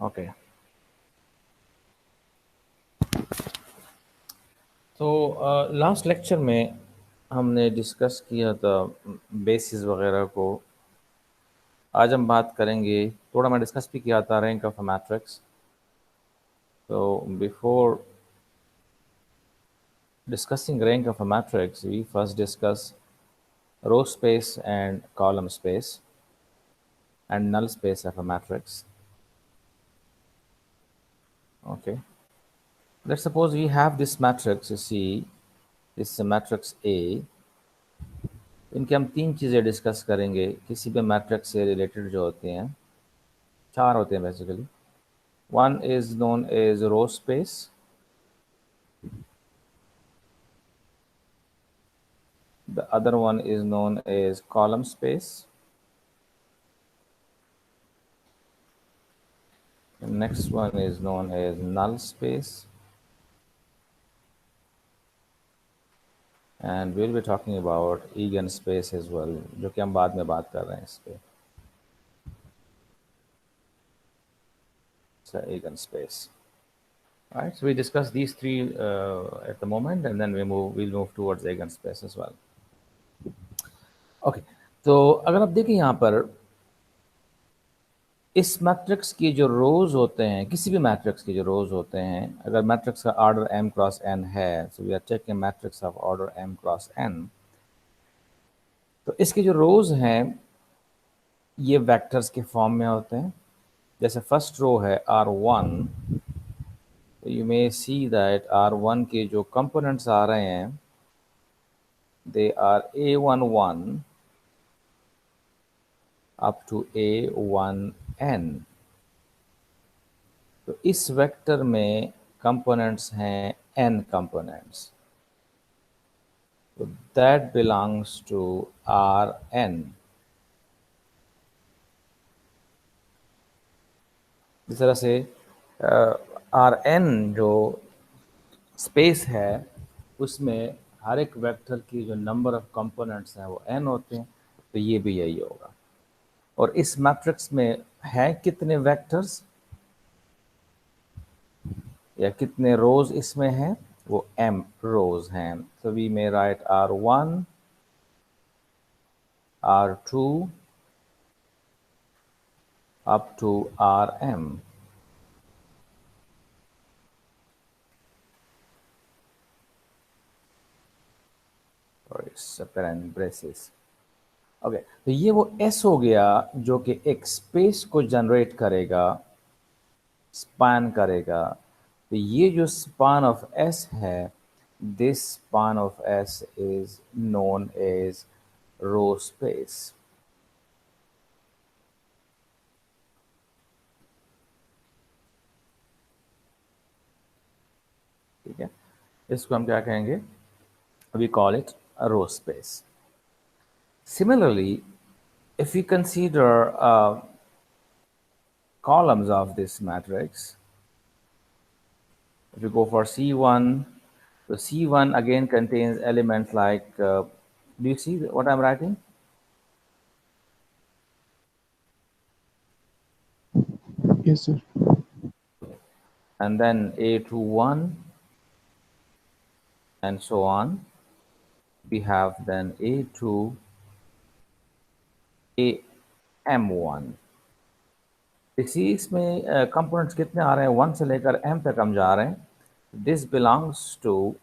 Okay. तो last lecture में हमने डिस्कस किया था बेसिस वगैरह को। आज हम बात करेंगे, थोड़ा मैं डिस्कस भी किया था रैंक ऑफ अ मैट्रिक्स। तो before discussing rank of a matrix, we first discuss row space and column space and null space of a matrix. Okay. Let's suppose we have this matrix, you see, this is a matrix A. इनके हम तीन चीज़ें discuss करेंगे किसी भी matrix से related जो होते हैं, चार होते हैं basically. One is known as row space. The other one is known as column space. The next one is known as null space. And we'll be talking about eigenspace as well, जो कि हम बाद में बात कर रहे हैं इस पे. So eigenspace. All right, so we discuss these three at the moment, and then we'll move towards eigenspace as well. Okay, तो अगर आप देखें यहाँ पर इस मैट्रिक्स की जो रोज होते हैं, किसी भी मैट्रिक्स की जो रोज होते हैं, अगर मैट्रिक्स का ऑर्डर m क्रॉस n है, so we are taking matrix of order m cross n, तो इसके जो रोज हैं ये वेक्टर्स के फॉर्म में होते हैं. जैसे फर्स्ट रो है R1, तो you may see that R1 के जो कंपोनेंट्स आ रहे हैं they are A11 up to A1n. तो इस वेक्टर में कंपोनेंट्स हैं n कंपोनेंट्स, तो दैट बिलोंग्स टू Rn. इस तरह से Rn जो स्पेस है उसमें हर एक वेक्टर की जो नंबर ऑफ कंपोनेंट्स हैं वो n होते हैं, तो ये भी यही होगा. और इस मैट्रिक्स में है कितने वेक्टर्स या कितने रोज इसमें हैं, वो m रोज हैं. तो we may write R1, R2 up to Rm. और सेपरेट ब्रेसेस. ओके, तो ये वो S हो गया जो कि एक स्पेस को जनरेट करेगा, स्पान करेगा. तो ये जो स्पान ऑफ S है, this span of S is known as row space. ठीक है, इसको हम क्या कहेंगे, we call it a row space. Similarly, if we consider columns of this matrix, if we go for C1, so C1 again contains elements like, do you see what I'm writing? Yes, sir. And then A21 and so on. We have then A2, AM1. इसी इसमें components कितने आ रहे हैं, 1 से लेकर m तक हम जा रहे हैं. This belongs to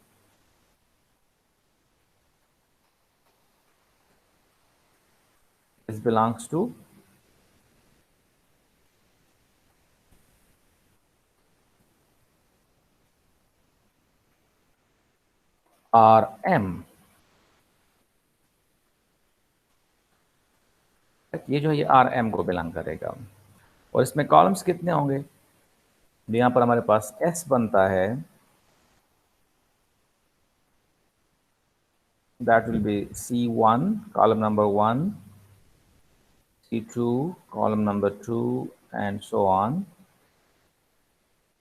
Rm. ये जो है ये Rm को बिलोंग करेगा. और इसमें कॉलम्स कितने होंगे, यहाँ पर हमारे पास S बनता है, that will be C1 column number 1, C2 column number 2 and so on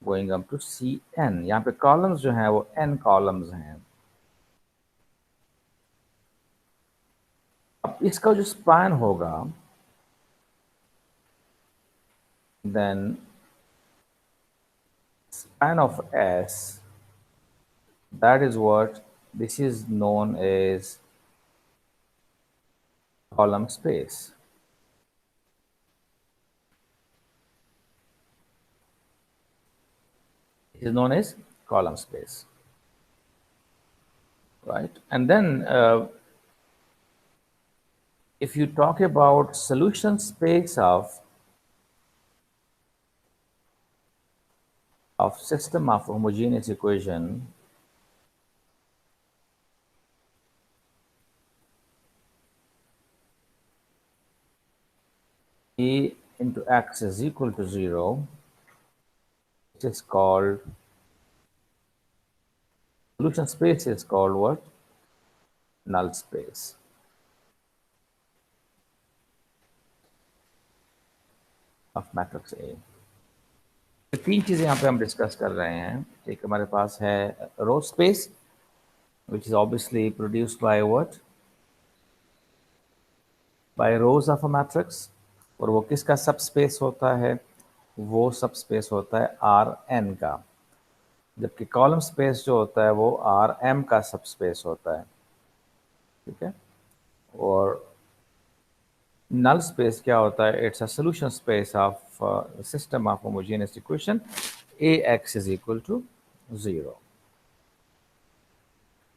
going up to Cn. यहाँ पे कॉलम्स जो हैं वो n कॉलम्स हैं. अब इसका जो स्पैन होगा, then span of S, that is what this is known as column space. It is known as column space, right? And then if you talk about solution space of system of homogeneous equation, A into X is equal to 0, it is called, solution space is called what? Null space. Of matrix A. तो तीन चीज़ें यहाँ पे हम discuss कर रहे हैं. एक हमारे पास है row space, which is obviously produced by what? By rows of a matrix. और वो किसका सब स्पेस होता है? वो सब स्पेस होता है Rn का. जबकि कॉलम स्पेस जो होता है वो Rm का सब स्पेस होता है. ठीक है. और null space क्या होता है? It's a solution space of system of homogeneous equation Ax is equal to 0.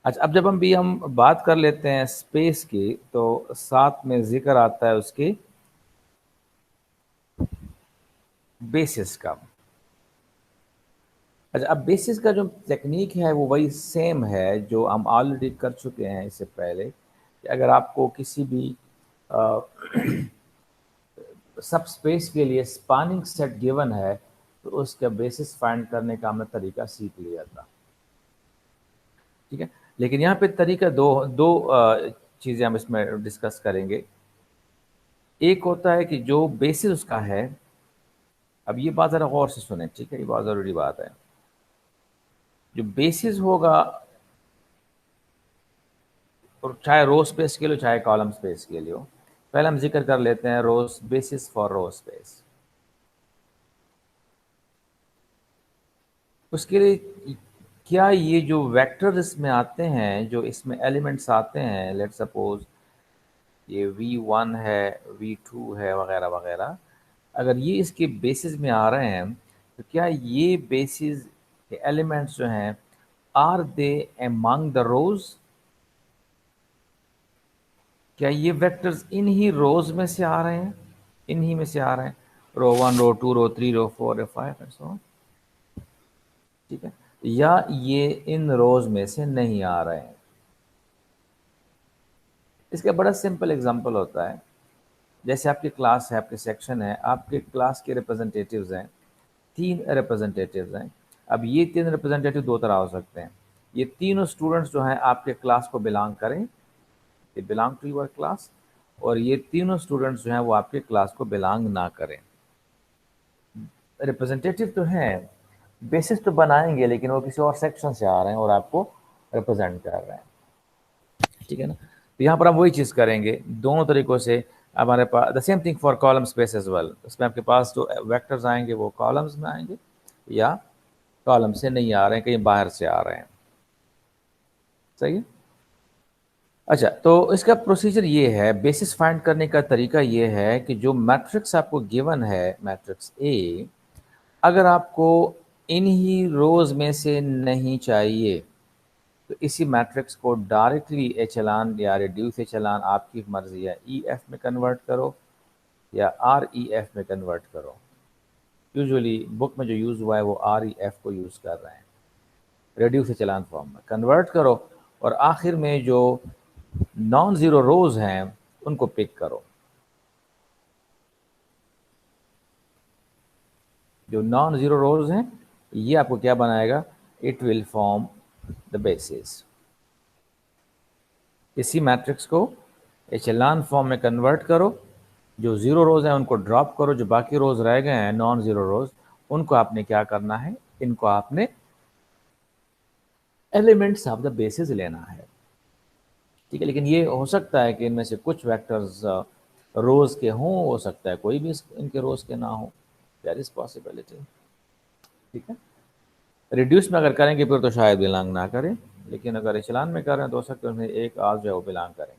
अच्छा, अब जब हम बात कर लेते हैं स्पेस की, तो साथ में जिक्र आता है उसकी बेसिस का. अच्छा, अब बेसिस का जो टेक्निक है वो वही सेम है जो हम ऑलरेडी कर चुके हैं इससे पहले. कि अगर आपको किसी भी सब स्पेस के लिए स्पानिंग सेट गिवन है तो उसका बेसिस फाइंड करने का हमने तरीका सीख लिया था. ठीक है. लेकिन यहाँ पे तरीका दो चीज़ें हम इसमें डिस्कस करेंगे. एक होता है कि जो बेसिस उसका है, अब ये बात ज़रा गौर से सुने, ठीक है, ये बहुत ज़रूरी बात है. जो बेसिस होगा, और चाहे रो स्पेस के लिए चाहे कॉलम स्पेस के लिए हो, पहले हम जिक्र कर लेते हैं रो बेसिस फॉर रो स्पेस. उसके लिए क्या ये जो वेक्टर्स इसमें आते हैं, जो इसमें एलिमेंट्स आते हैं, लेट सपोज ये v1 है, v2 है, वगैरह वगैरह, अगर ये इसके बेसिस में आ रहे हैं तो क्या ये बेसिस के एलिमेंट्स जो हैं, आर दे अमंग द रोज? क्या ये वेक्टर्स इन्हीं रोज में से आ रहे हैं? इन्हीं में से आ रहे हैं, रो 1, रो 2, रो 3, रो 4, रो 5 एंड सो ऑन. ठीक है. या ये इन रोज में से नहीं आ रहे हैं? इसका बड़ा सिंपल एग्जांपल होता है. जैसे आपकी क्लास है, आपके सेक्शन है, आपके क्लास के रिप्रेजेंटेटिव्स हैं, 3 रिप्रेजेंटेटिव्स हैं. अब ये 3 रिप्रेजेंटेटिव दो तरह हो सकते हैं. ये तीनों स्टूडेंट्स जो हैं आपके क्लास को बिलोंग करें, ये बिलोंग टू योर क्लास, और ये तीनों स्टूडेंट्स जो हैं वो आपके क्लास को बिलोंग ना करें. रिप्रेजेंटेटिव तो हैं, बेसिस तो बनाएंगे, लेकिन वो किसी और सेक्शन से आ रहे हैं और आपको रिप्रेजेंट कर रहे हैं. ठीक है ना. तो यहाँ पर हम वही चीज़ करेंगे दोनों तरीक़ों से. हमारे पास the same thing for column space as well. इसमें आपके पास जो वेक्टर्स आएंगे वो कॉलम्स में आएंगे, या कॉलम से नहीं आ रहे हैं, कहीं बाहर से आ रहे हैं. सही है. अच्छा, तो इसका प्रोसीजर ये है, बेसिस फाइंड करने का तरीका ये है कि जो मैट्रिक्स आपको गिवन है, मैट्रिक्स ए, अगर आपको इन्हीं रोज में से नहीं चाहिए तो इसी मैट्रिक्स को डायरेक्टली एचेलॉन या रिड्यूस एचेलॉन, आपकी मर्जी है, ई एफ में कन्वर्ट करो या आर ई एफ में कन्वर्ट करो. यूजुअली बुक में जो यूज़ हुआ है वो आर ई एफ को यूज़ कर रहे हैं. रिड्यूस एचेलॉन फॉर्म में कन्वर्ट करो और आखिर में जो नॉन ज़ीरो रोज हैं उनको पिक करो. जो नॉन ज़ीरो रोज हैं ये आपको क्या बनाएगा? It will form the basis. इसी मैट्रिक्स को एचेलॉन फॉर्म में कन्वर्ट करो, जो ज़ीरो रोज़ हैं उनको ड्रॉप करो, जो बाकी रोज़ रह गए हैं नॉन ज़ीरो रोज़, उनको आपने क्या करना है? इनको आपने एलिमेंट्स ऑफ द बेसिस लेना है. ठीक है. लेकिन ये हो सकता है कि इनमें से कुछ वेक्टर्स रोज़ के हों, हो सकता है कोई भी इनके रोज़ के ना हो. There is possibility. ठीक है. रिड्यूस में अगर करेंगे फिर तो शायद बिलोंग ना करें, लेकिन अगर एचेलॉन में कर रहे हैं तो हो सकता है उसमें एक आज जो है वो बिलोंग करें।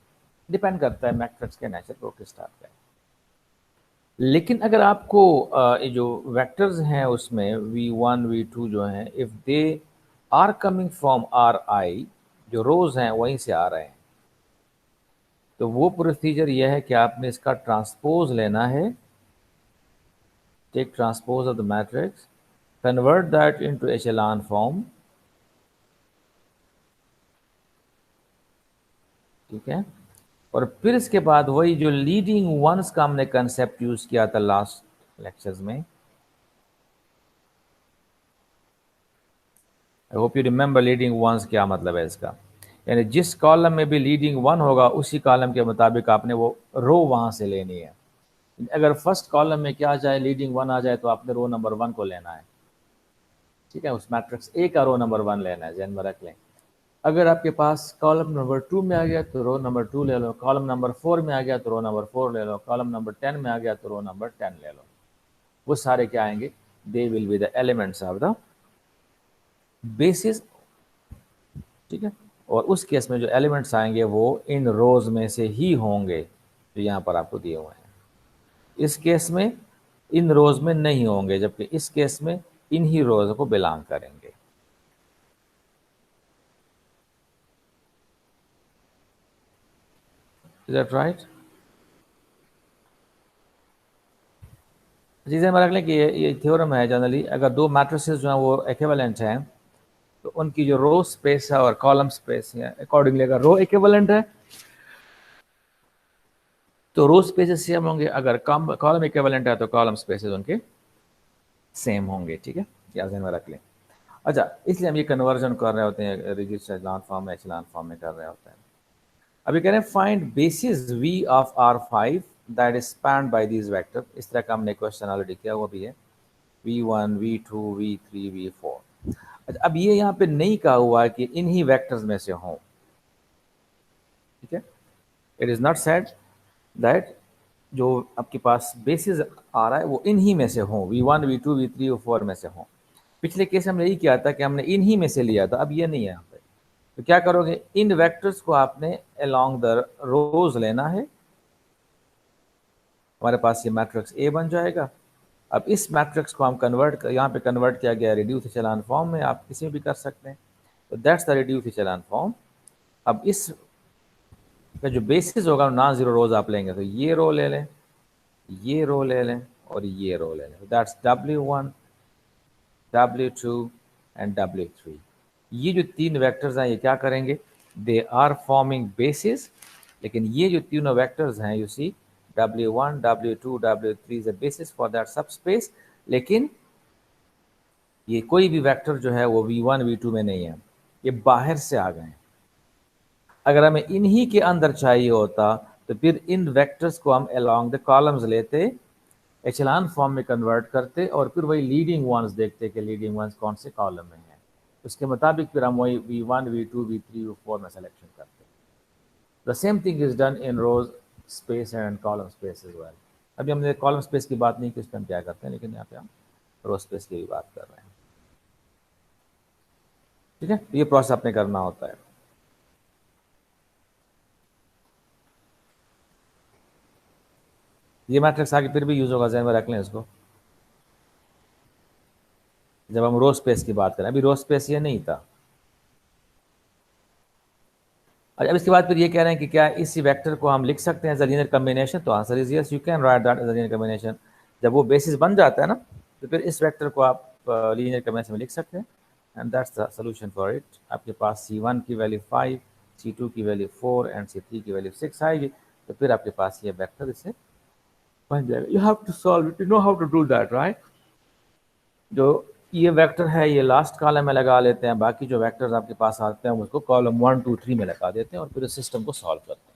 डिपेंड करता है मैट्रिक्स के नेचर को किस टाइप का है। लेकिन अगर आपको ये जो वेक्टर्स हैं उसमें v1 v2 जो हैं, if they are coming from R I, जो रोज हैं वहीं से आ रहे हैं, तो वो प्रोसीजर यह है कि आपने इसका ट्रांसपोज लेना है। Take transpose of the matrix, convert that into echelon form, ठीक है। और फिर इसके बाद वही जो लीडिंग वंस का हमने कंसेप्ट यूज किया था लास्ट लेक्चर्स में, I hope you remember leading ones क्या मतलब है इसका। यानी जिस कॉलम में भी लीडिंग वन होगा उसी कॉलम के मुताबिक आपने वो रो वहां से लेनी है। अगर फर्स्ट कॉलम में क्या आ जाए, लीडिंग वन आ जाए, तो आपने रो नंबर वन को लेना है, ठीक है। उस मैट्रिक्स ए का रो नंबर वन लेना है, ध्यान में रख लें। अगर आपके पास कॉलम नंबर 2 में आ गया तो रो नंबर 2 ले लो, कॉलम नंबर 4 में आ गया तो रो नंबर 4 ले लो, कॉलम नंबर 10 में आ गया तो रो नंबर 10 ले लो। वो सारे क्या आएंगे, they will be the elements of the basis, ठीक है। और उस केस में जो एलिमेंट्स आएंगे वो इन रोज में से ही होंगे जो यहाँ पर आपको दिए हुए हैं। इस केस में इन रोज में नहीं होंगे, जबकि इस केस में इन ही रोज को बिलोंग करेंगे। Is that right? चीज़ें में रख लें कि ये थ्योरम है जनरली, अगर दो मैट्रिसेस जो हैं वो इक्विवेलेंट हैं तो उनकी जो रो स्पेस है और कॉलम स्पेस है अकॉर्डिंगली, अगर रो इक्विवेलेंट है तो रो स्पेसेस सेम होंगे, अगर कॉलम इक्विवेलेंट है तो कॉलम स्पेसेस उनके सेम होंगे, ठीक है। या ध्यान में रख लें। अच्छा, इसलिए हम ये कन्वर्जन कर रहे होते हैं, रिजिड एचेलॉन फॉर्म में एचेलॉन फॉर्म में कर रहे होते हैं। अभी कह रहे हैं find basis v of R5 that is spanned by these vector. इस तरह का हमने क्वेश्चन ऑलरेडी किया हुआ भी है, v1 v2 v3 v4। अच्छा, अब ये यहाँ पे नहीं कहा हुआ है कि इन्हीं वेक्टर्स में से हों, ठीक है। It is not said that जो आपके पास बेसिस आ रहा है वो इन्हीं में से हों, v1 v2 v3 v4 में से हों। पिछले केस हमने यही किया था कि हमने इन्हीं में से लिया था, अब ये नहीं है यहाँ पे। तो क्या करोगे, इन वेक्टर्स को आपने अलोंग द रोज लेना है। हमारे पास ये मैट्रिक्स ए बन जाएगा। अब इस मैट्रिक्स को हम यहाँ पे कन्वर्ट किया गया रिड्यूस एचेलॉन फॉर्म में, आप किसी में भी कर सकते हैं। तो that's the reduce echelon form. अब इस का जो बेसिस होगा नॉन जीरो रोज आप लेंगे, तो ये रो ले लें, ये रो ले लें और ये रो ले लें। That's W1 W2 and W3। ये जो तीन वेक्टर्स हैं ये क्या करेंगे, दे आर फॉर्मिंग बेसिस। लेकिन ये जो तीनों वेक्टर्स हैं you see, W1 W2 W3 is a basis for that subspace. लेकिन ये कोई भी वेक्टर जो है वो v1 v2 में नहीं है, ये बाहर से आ गए हैं। अगर हमें इन्हीं के अंदर चाहिए होता तो फिर इन वेक्टर्स को हम अलोंग द कॉलम्स लेते, एचेलॉन फॉर्म में कन्वर्ट करते और फिर वही लीडिंग वंस देखते कि लीडिंग वंस कौन से कॉलम में है। उसके मुताबिक फिर हम वही v1 v2 v3 v4 में सेलेक्शन करते। The same thing is done in rows space and column space as well. अभी हमने कॉलम स्पेस की बात नहीं की, उस पर हम क्या करते हैं, लेकिन यहाँ पे हम रो स्पेस की भी बात कर रहे हैं, ठीक है। ये प्रोसेस आपने करना होता है। ये मैट्रिक्स आगे फिर भी यूज होगा, ध्यान में रख लें इसको, जब हम रो स्पेस की बात करें। अभी रो स्पेस ये नहीं था। अब इसके बाद फिर ये कह रहे हैं कि क्या इसी वेक्टर को हम लिख सकते हैं एज अ लीनियर कॉम्बिनेशन, तो answer is yes, you can write that as a linear combination. जब वो बेसिस बन जाता है ना, तो फिर इस वेक्टर को आप लीनियर कॉम्बिनेशन में लिख सकते हैं, and that's the solution for it. आपके पास C1 की वैल्यू 5, C2 की वैल्यू 4 एंड C3 की वैल्यू 6 आएगी, तो फिर आपके पास ये वेक्टर इससे बन जाएगा। You have to solve it, you know how to do that, right. जो ये वेक्टर है ये लास्ट कॉलम में लगा लेते हैं, बाकी जो वेक्टर्स आपके पास आते हैं उसको कॉलम 1 2 3 में लगा देते हैं और फिर इस सिस्टम को सॉल्व करते हैं।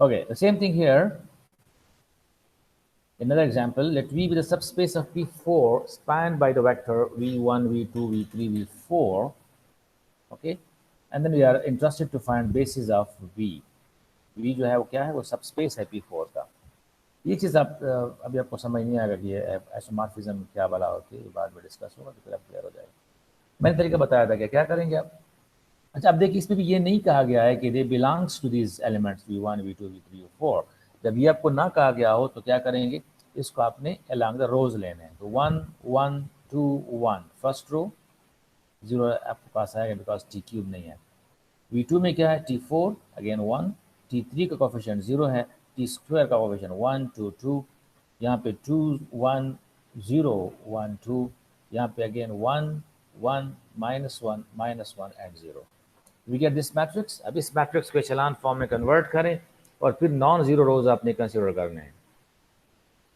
Okay, the same thing here. Another example, let V be the subspace of P4 spanned by the vector V1, V2, V3, V4. Okay, and then we are interested to find basis of V. V जो है वो क्या है, वो subspace है P4 का। ये चीज़ आप अभी आपको समझ नहीं आएगा कि ये आइसोमॉर्फिज्म क्या भला होती है, बाद में डिस्कस होगा तो फिर आप क्लियर हो जाएगा। मैंने तरीका बताया था कि क्या करेंगे आप। अच्छा, अब देखिए इसमें भी ये नहीं कहा गया है कि they belongs to these elements V1 V2 V3 V4। जब ये आपको ना कहा गया हो तो क्या करेंगे, इसको आपने अलॉन्ग द रोज लेने हैं। तो 1 1 2 1 फर्स्ट रो, 0 आपके पास आएगा बिकॉज टी क्यूब नहीं है। V2 में क्या है, T4 अगेन 1, T3 का कोफिशिएंट 0 है, T स्क्वायर का कोफिशिएंट 1 2 2, यहाँ पे 2 1 0 1 2, यहाँ पे again 1 1 -1 and 0। We get this matrix. अब इस मैट्रिक्स को एचेलॉन फॉर्म में कन्वर्ट करें और फिर नॉन जीरो रोज आपने कंसिडर करने हैं।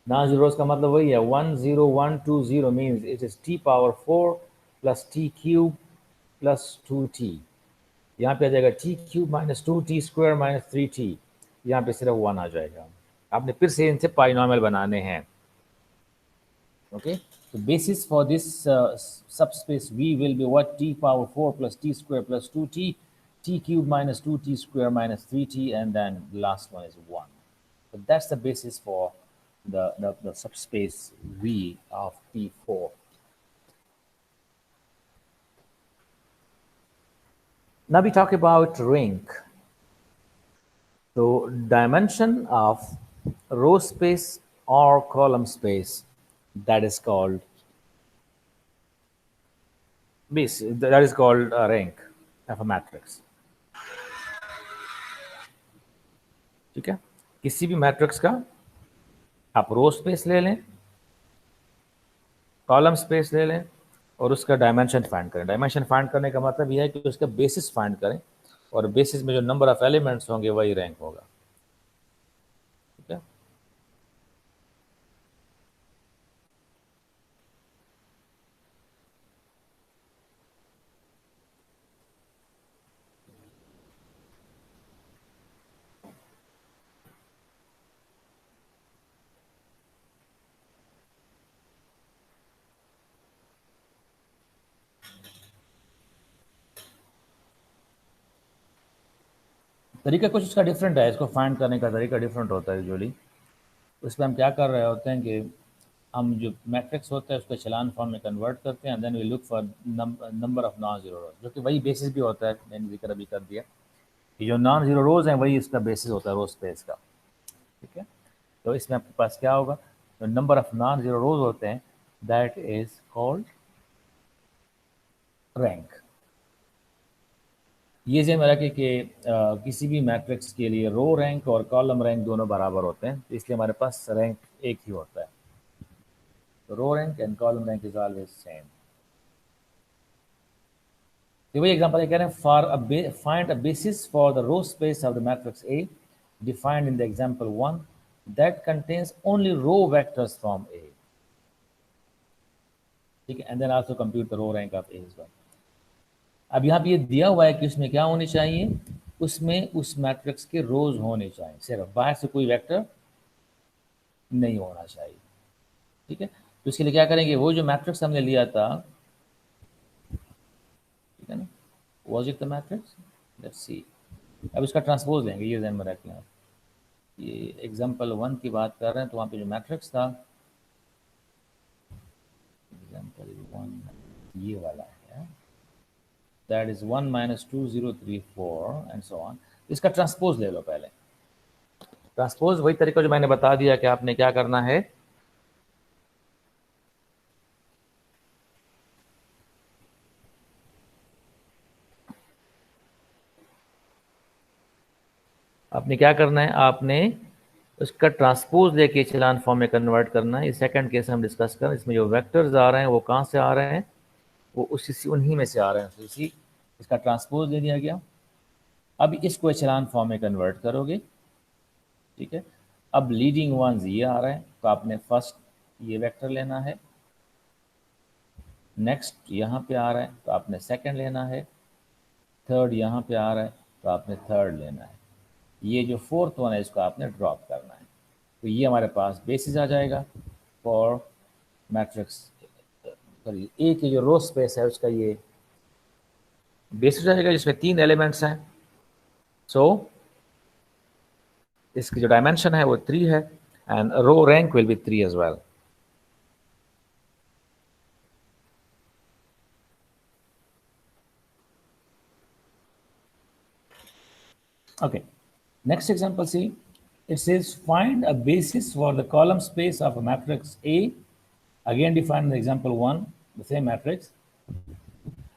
नॉन जीरो रोज का मतलब वही है 1 0 1 2 0 means it is T⁴ plus T cube plus 2t। यहाँ पे आ जाएगा T³ minus 2t square minus 3t, यहाँ पे सिर्फ 1 आ जाएगा। आपने फिर से इनसे पाइनोमियल बनाने हैं। ओके, तो basis for this subspace V will be what, T⁴ plus t square plus 2t, T³ minus 2t square minus 3t, and then the last one is 1. So that's the basis for the subspace V of P4. Now we talk about ring. So dimension of row space or column space, that is called base, that is called a rank of a matrix. ठीक है, किसी भी matrix का आप row space ले लें, column space ले लें और उसका डायमेंशन फाइंड करें। डायमेंशन फाइंड करने का मतलब यह है कि उसका बेसिस फाइंड करें और बेसिस में जो नंबर ऑफ एलिमेंट्स होंगे वही रैंक होगा। ठीक है, तरीका कुछ इसका डिफरेंट है, इसको फाइंड करने का तरीका डिफरेंट होता है यूजुअली। उसमें हम क्या कर रहे होते हैं कि हम जो मैट्रिक्स होता है उसको एचेलॉन फॉर्म में कन्वर्ट करते हैं, then we look for number of non zero rows, जो कि वही बेसिस भी होता है। मैंने जिक्र अभी कर दिया कि जो नॉन जीरो रोज हैं वही इसका बेसिस होता है रो स्पेस का। ठीक है, तो इसमें आपके पास क्या होगा, जो नंबर ऑफ नॉन जीरो रोज होते हैं दैट इज कॉल्ड रैंक। ये ज़हन में रखें कि किसी भी मैट्रिक्स के लिए रो रैंक और कॉलम रैंक दोनों बराबर होते हैं, तो इसलिए हमारे पास रैंक एक ही होता है। तो row rank and column rank is always same. तो वही एग्जांपल है, कह रहे हैं for find a basis for the row space of the matrix A defined in the example 1 that contains only row vectors from A. ठीक है, and then also compute the row rank of A is 1। अब यहाँ पे ये दिया हुआ है कि उसमें क्या होनी चाहिए, उसमें उस मैट्रिक्स के रोज होने चाहिए, सिर्फ बाहर से कोई वेक्टर नहीं होना चाहिए। ठीक है, तो इसके लिए क्या करेंगे, वो जो मैट्रिक्स हमने लिया था, ठीक है ना, was it the matrix, let's see. अब इसका ट्रांसपोज लेंगे, ये ध्यान में रखें आप। ये एग्जाम्पल 1 की बात कर रहे हैं तो वहाँ पे जो मैट्रिक्स था एग्जाम्पल 1 ये वाला है, that is 1 - 2 0 3 4 and so on. इसका ट्रांसपोज ले लो पहले। ट्रांसपोज वही तरीका जो मैंने बता दिया कि आपने क्या करना है, आपने क्या करना है, आपने उसका ट्रांसपोज लेके एचेलॉन फॉर्म में कन्वर्ट करना है। इस सेकंड केस हम डिस्कस करें, इसमें जो वेक्टर्स आ रहे हैं वो कहाँ से आ रहे हैं, वो उसी उन्हीं में से आ रहे हैं। तो इसी इसका ट्रांसपोज ले लिया गया। अब इसको एचेलॉन फॉर्म में कन्वर्ट करोगे। ठीक है, अब लीडिंग वंस ये आ रहे हैं तो आपने फर्स्ट ये वेक्टर लेना है, नेक्स्ट यहाँ पे आ रहा है तो आपने सेकंड लेना है, थर्ड यहाँ पे आ रहा है तो आपने थर्ड लेना है, ये जो फोर्थ वन है इसको आपने ड्रॉप करना है। तो ये हमारे पास बेसिस आ जाएगा फॉर मैट्रिक्स, सॉरी ए की जो रो स्पेस है उसका ये बेसिस आ जाएगा जिसमें 3 एलिमेंट्स हैं। सो इसकी जो डायमेंशन है वो 3 है, and row rank will be 3 as well. Okay. Next example, see, it says find a basis for the column space of a matrix A. Again, define the example 1, the same matrix,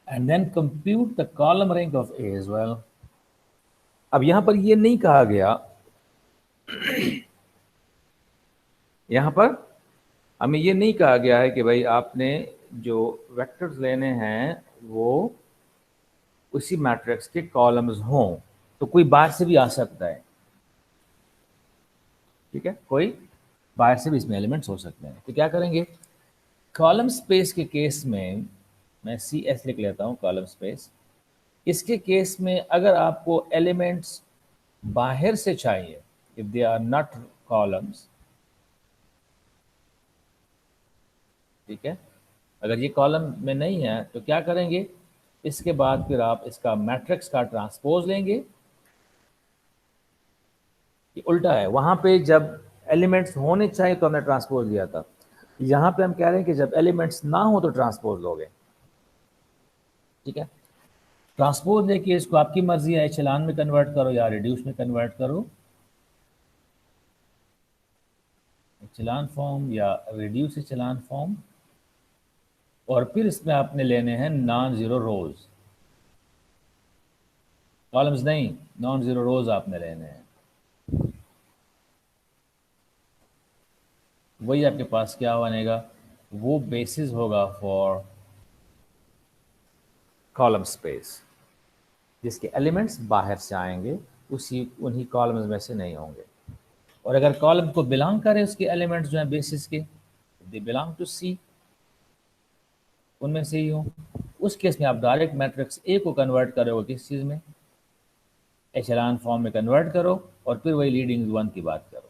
and then compute the column rank of A as well. अब यहां पर ये नहीं कहा गया, यहां पर हमें ये नहीं कहा गया है कि भाई आपने जो वेक्टर्स लेने हैं वो उसी मैट्रिक्स के कॉलम्स हों. तो कोई बाहर से भी आ सकता है, ठीक है, कोई बाहर से भी इसमें एलिमेंट्स हो सकते हैं. तो क्या करेंगे, कॉलम स्पेस के केस में मैं सी एस लिख लेता हूं, कॉलम स्पेस. इसके केस में अगर आपको एलिमेंट्स बाहर से चाहिए, if they are not columns, ठीक है, अगर ये कॉलम में नहीं है तो क्या करेंगे, इसके बाद फिर आप इसका मैट्रिक्स का ट्रांसपोज लेंगे. ये उल्टा है, वहां पे जब एलिमेंट्स होने चाहिए तो हमने ट्रांसपोज लिया था, यहां पे हम कह रहे हैं कि जब एलिमेंट्स ना हो तो ट्रांसपोज लोगे. ठीक है, ट्रांसपोज देखिए, इसको आपकी मर्जी है, एचेलॉन में कन्वर्ट करो या रिड्यूस में कन्वर्ट करो, एचेलॉन फॉर्म या रिड्यूस एचेलॉन फॉर्म. और फिर इसमें आपने लेने हैं नॉन जीरो रोज, कॉलम्स नहीं, नॉन जीरो रोज आपने लेने हैं. वही आपके पास क्या बनेगा, वो बेसिस होगा फॉर कॉलम स्पेस, जिसके एलिमेंट्स बाहर से आएंगे, उन्हीं कॉलम्स में से नहीं होंगे. और अगर कॉलम को बिलोंग करे उसके एलिमेंट्स जो हैं बेसिस के, दे बिलोंग टू सी, उनमें से ही हो, उस केस में आप डायरेक्ट मैट्रिक्स ए को कन्वर्ट करोगे किस चीज़ में, एचेलॉन फॉर्म में कन्वर्ट करो, और फिर वही लीडिंग वन की बात करो.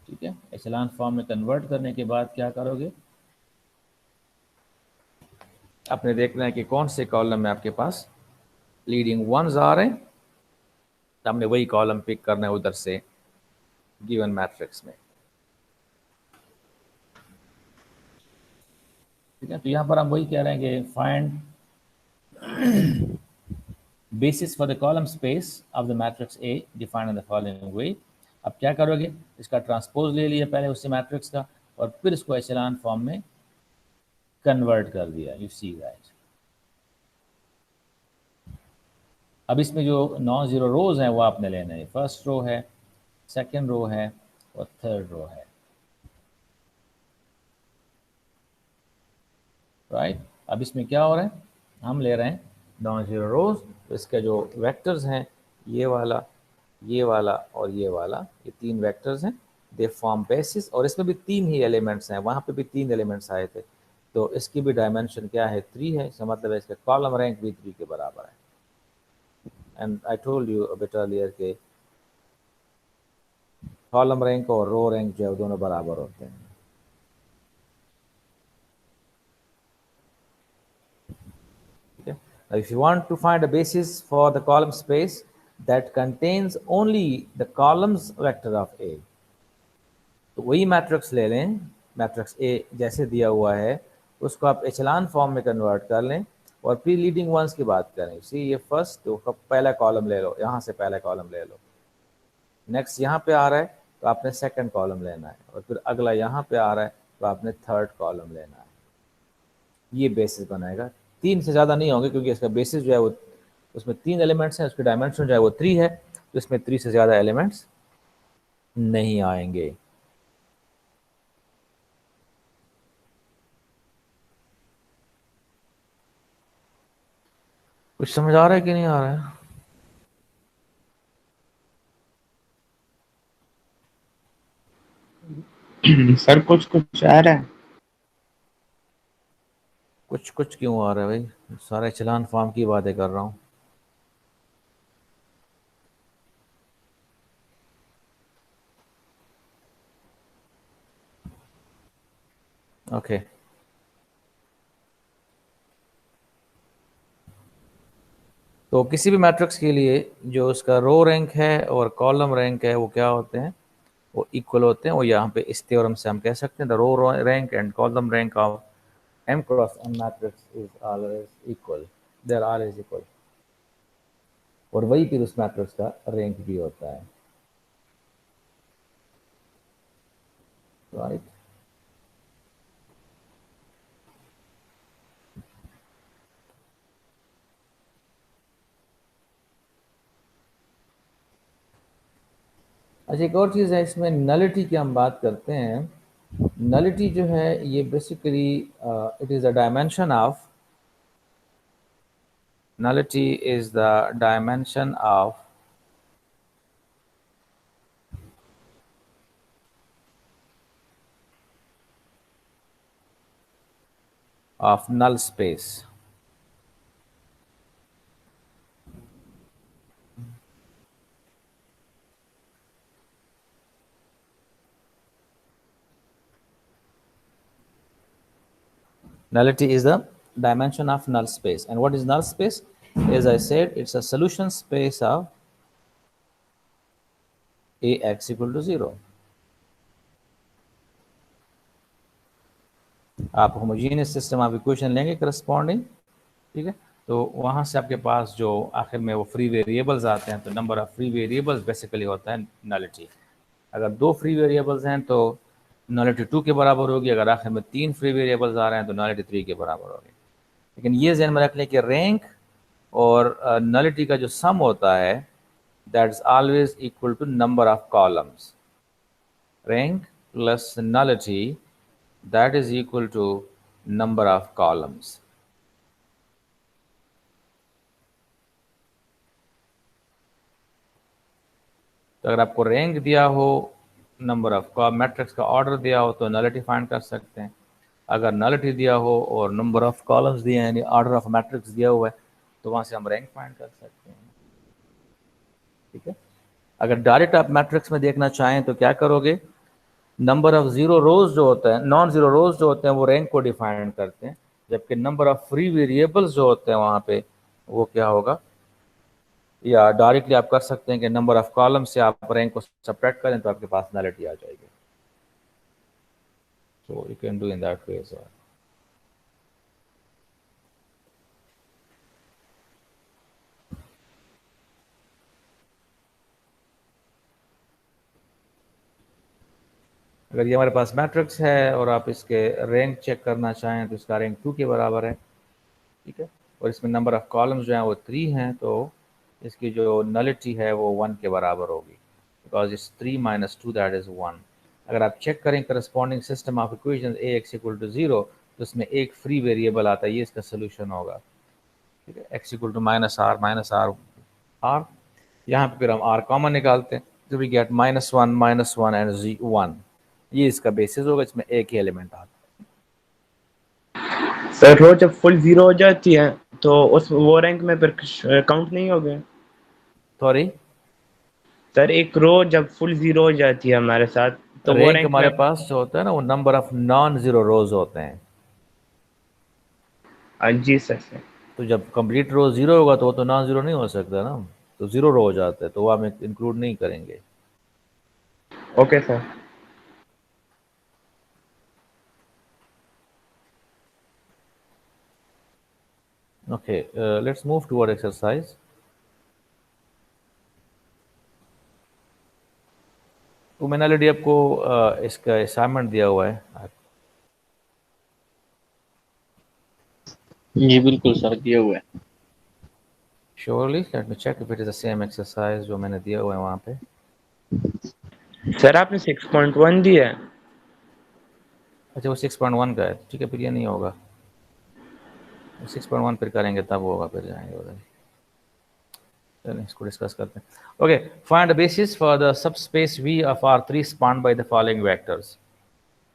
ठीक है, एचेलॉन फॉर्म में कन्वर्ट करने के बाद क्या करोगे, आपने देखना है कि कौन से कॉलम में आपके पास लीडिंग वंस आ रहे हैं, तो हमने वही कॉलम पिक करना है उधर से गिवन मैट्रिक्स में. ठीक है, तो यहाँ पर हम वही कह रहे हैं कि find basis for the column space of the matrix A defined in the following way. अब क्या करोगे, इसका ट्रांसपोज ले लिया पहले उससे मैट्रिक्स का, और फिर इसको एचेलॉन फॉर्म में कन्वर्ट कर दिया. You see that. अब इसमें जो नॉन जीरो रोज हैं वो आपने लेने हैं, फर्स्ट रो है, सेकेंड रो है और थर्ड रो है. राइट, अब इसमें क्या हो रहा है, हम ले रहे हैं नॉन जीरो रोज, तो इसके जो वेक्टर्स हैं, ये वाला, ये वाला और ये वाला, ये तीन वेक्टर्स हैं, दे फॉर्म बेसिस. और इसमें भी तीन ही एलिमेंट्स हैं, वहाँ पे भी तीन एलिमेंट्स आए थे, तो इसकी भी डायमेंशन क्या है, 3 है. इसका मतलब है इसका कॉलम रैंक भी 3 के बराबर है. And I told you a bit earlier के कॉलम रैंक और रो रैंक जो है दोनों बराबर होते हैं. Okay. Now, if you want to find a basis for the column space that contains only the columns vector of A, तो वही मैट्रिक्स ले लें, मैट्रिक्स A जैसे दिया हुआ है उसको आप एचेलॉन फॉर्म में कन्वर्ट कर लें, और फिर लीडिंग वंस की बात करें. सी ये फर्स्ट, तो पहला कॉलम ले लो, यहाँ से पहला कॉलम ले लो, नेक्स्ट यहाँ पे आ रहा है तो आपने सेकंड कॉलम लेना है, और फिर अगला यहाँ पे आ रहा है तो आपने थर्ड कॉलम लेना है. ये बेसिस बनाएगा. 3 से ज़्यादा नहीं होंगे क्योंकि इसका बेसिस जो है वो, उसमें 3 एलिमेंट्स हैं, उसकी डायमेंशन जो है वो 3 है, तो इसमें 3 से ज़्यादा एलिमेंट्स नहीं आएंगे. कुछ समझ आ रहा है कि नहीं आ रहा है? सर कुछ कुछ आ रहा है. कुछ कुछ क्यों आ रहा है भाई, सारे चलान फॉर्म की बातें कर रहा हूँ. ओके, तो किसी भी मैट्रिक्स के लिए जो उसका रो रैंक है और कॉलम रैंक है वो क्या होते हैं, वो इक्वल होते हैं। और यहाँ पे इस थ्योरम से हम कह सकते हैं the row rank and column rank of m cross n matrix is always equal, they are always equal. और वही फिर उस मैट्रिक्स का रैंक भी होता है, राइट। अच्छा, एक और चीज़ है इसमें, नलिटी की हम बात करते हैं। नलिटी जो है ये basically it is the dimension of, nullity is the dimension of null space. Nullity is the dimension of null space. And what is null space? As I said, it's a solution space of Ax equal to 0. आप homogeneous system of equation लेंगे corresponding, ठीक है, तो वहाँ से आपके पास जो आखिर में वो फ्री वेरिएबल्स आते हैं, तो number of free variables basically होता है नलिटी। अगर 2 फ्री वेरिएबल्स हैं तो नलिटी 2 के बराबर होगी, अगर आखिर में 3 फ्री वेरिएबल्स आ रहे हैं तो नलिटी 3 के बराबर होगी। लेकिन ये ध्यान में रख लें कि रैंक और नलिटी का जो सम होता है that is always equal to number of columns. Rank plus nullity that is equal to number of columns. तो अगर आपको रैंक दिया हो, नंबर ऑफ मैट्रिक्स का ऑर्डर दिया हो तो नलिटी फाइंड कर सकते हैं। अगर नलिटी दिया हो और नंबर ऑफ कॉलम्स दिए हैं यानी ऑर्डर ऑफ मैट्रिक्स दिया हुआ है तो वहां से हम रैंक फाइंड कर सकते हैं, ठीक है। अगर डायरेक्ट आप मैट्रिक्स में देखना चाहें तो क्या करोगे, नंबर ऑफ जीरो रोज जो होता है, नॉन जीरो रोज जो होते हैं वो रैंक को डिफाइन करते हैं, जबकि नंबर ऑफ फ्री वेरिएबल्स जो होते हैं वहां पे वो क्या होगा, या डायरेक्टली आप कर सकते हैं कि नंबर ऑफ कॉलम से आप रैंक को सब्ट्रैक्ट करें तो आपके पास नलिटी आ जाएगी। So you can do in that way as well. अगर ये हमारे पास मैट्रिक्स है और आप इसके रैंक चेक करना चाहें तो इसका रैंक 2 के बराबर है, ठीक है, और इसमें नंबर ऑफ कॉलम्स जो हैं वो 3 हैं, तो इसकी जो नलिटी है वो 1 के बराबर होगी, because it's 3 minus 2 that is 1। अगर आप चेक करें corresponding system of equation A X equal to 0 तो इसमें एक फ्री वेरिएबल आता है, ये इसका सोल्यूशन होगा, ठीक है। X equal to minus R R, यहाँ पे फिर हम आर कॉमन निकालते हैं तो वी गेट -1 एंड जी 1, ये इसका बेसिस होगा, इसमें एक ही एलिमेंट आता है। सर रो जब फुल 0 हो जाती है तो उस वो रैंक में फिर काउंट नहीं होगा? सॉरी, सर एक रो जब फुल 0 हो जाती है हमारे साथ तो वो रैंक रैंक में। हमारे पास जो होता है ना वो नंबर ऑफ नॉन जीरो रोज होते हैं। जी सर। तो जब कंप्लीट रो जीरो होगा तो वो तो नॉन जीरो नहीं हो सकता ना, तो जीरो रो हो जाता है तो वो हम इंक्लूड नहीं करेंगे। Okay sir. Okay, let's move toward exercise. तो मैंने ऑलरेडी आपको इसका असाइनमेंट दिया हुआ है। जी बिल्कुल सर, दिया हुआ है। Surely, let me check if it is the same exercise जो मैंने दिया हुआ है वहाँ पे। सर आपने 6.1 दिया है। अच्छा, वो 6.1 का है, ठीक है, फिर ये नहीं होगा, 6.1 फिर करेंगे तब होगा, फिर जाएंगे उधर। चलिए इसको डिस्कस करते हैं। Okay, find the basis for the subspace V of R3 spanned by the following vectors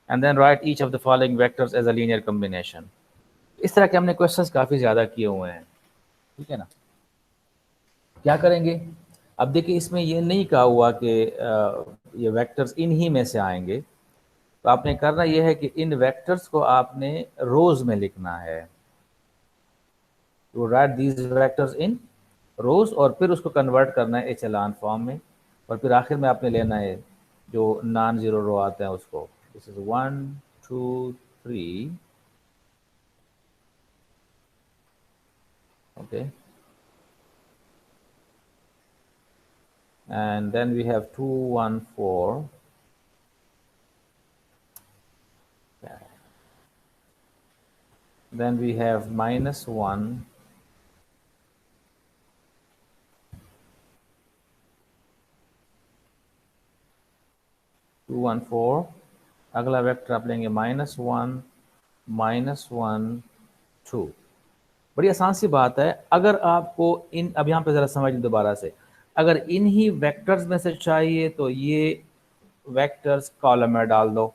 and then write each of the following vectors as a linear combination. इस तरह के हमने क्वेश्चंस काफ़ी ज़्यादा किए हुए हैं, ठीक है ना। क्या करेंगे, अब देखिए इसमें ये नहीं कहा हुआ कि ये वेक्टर्स इन ही में से आएंगे, तो आपने करना यह है कि इन वेक्टर्स को आपने रोज में लिखना है। तो राइट दीज वेक्टर्स इन रोज़ और फिर उसको कन्वर्ट करना है एचेलॉन फॉर्म में, और फिर आखिर में आपने लेना है जो नॉन ज़ीरो रो आते हैं उसको। This is 1 2 3, okay, and then we have 2 1 4, then we have -1, -2 1 4, अगला वेक्टर आप लेंगे -1 -1 2। बड़ी आसान सी बात है। अगर आपको इन, अब यहाँ पे ज़रा समझ लें दोबारा से, अगर इन ही वेक्टर्स में से चाहिए तो ये वेक्टर्स कॉलम में डाल दो,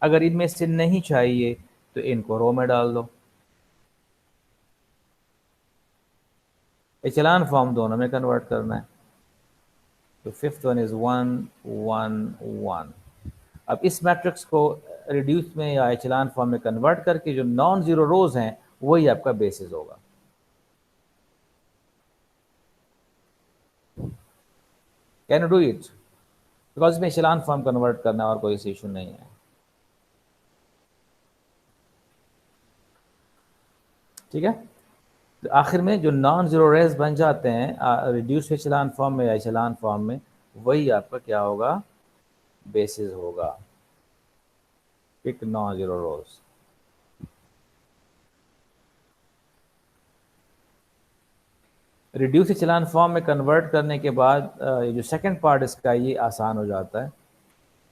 अगर इनमें से नहीं चाहिए तो इनको रो में डाल दो। एचेलॉन फॉर्म दोनों में कन्वर्ट करना है। तो फिफ्थ वन इज 1 1 1। अब इस मैट्रिक्स को रिड्यूस में या एचेलॉन फॉर्म में कन्वर्ट करके जो नॉन जीरो रोज हैं वही आपका बेसिस होगा। Can you do it? Because इसमें एचेलॉन फॉर्म कन्वर्ट करना और कोई इशू नहीं है। ठीक है, तो आखिर में जो नॉन जीरो रेज बन जाते हैं रिड्यूस एचेलॉन फॉर्म में या एचेलॉन फॉर्म में, वही आपका क्या होगा? बेसिस होगा। Pick non zero rows. Reduce echelon form में कन्वर्ट करने के बाद ये जो सेकंड पार्ट इसका ये आसान हो जाता है।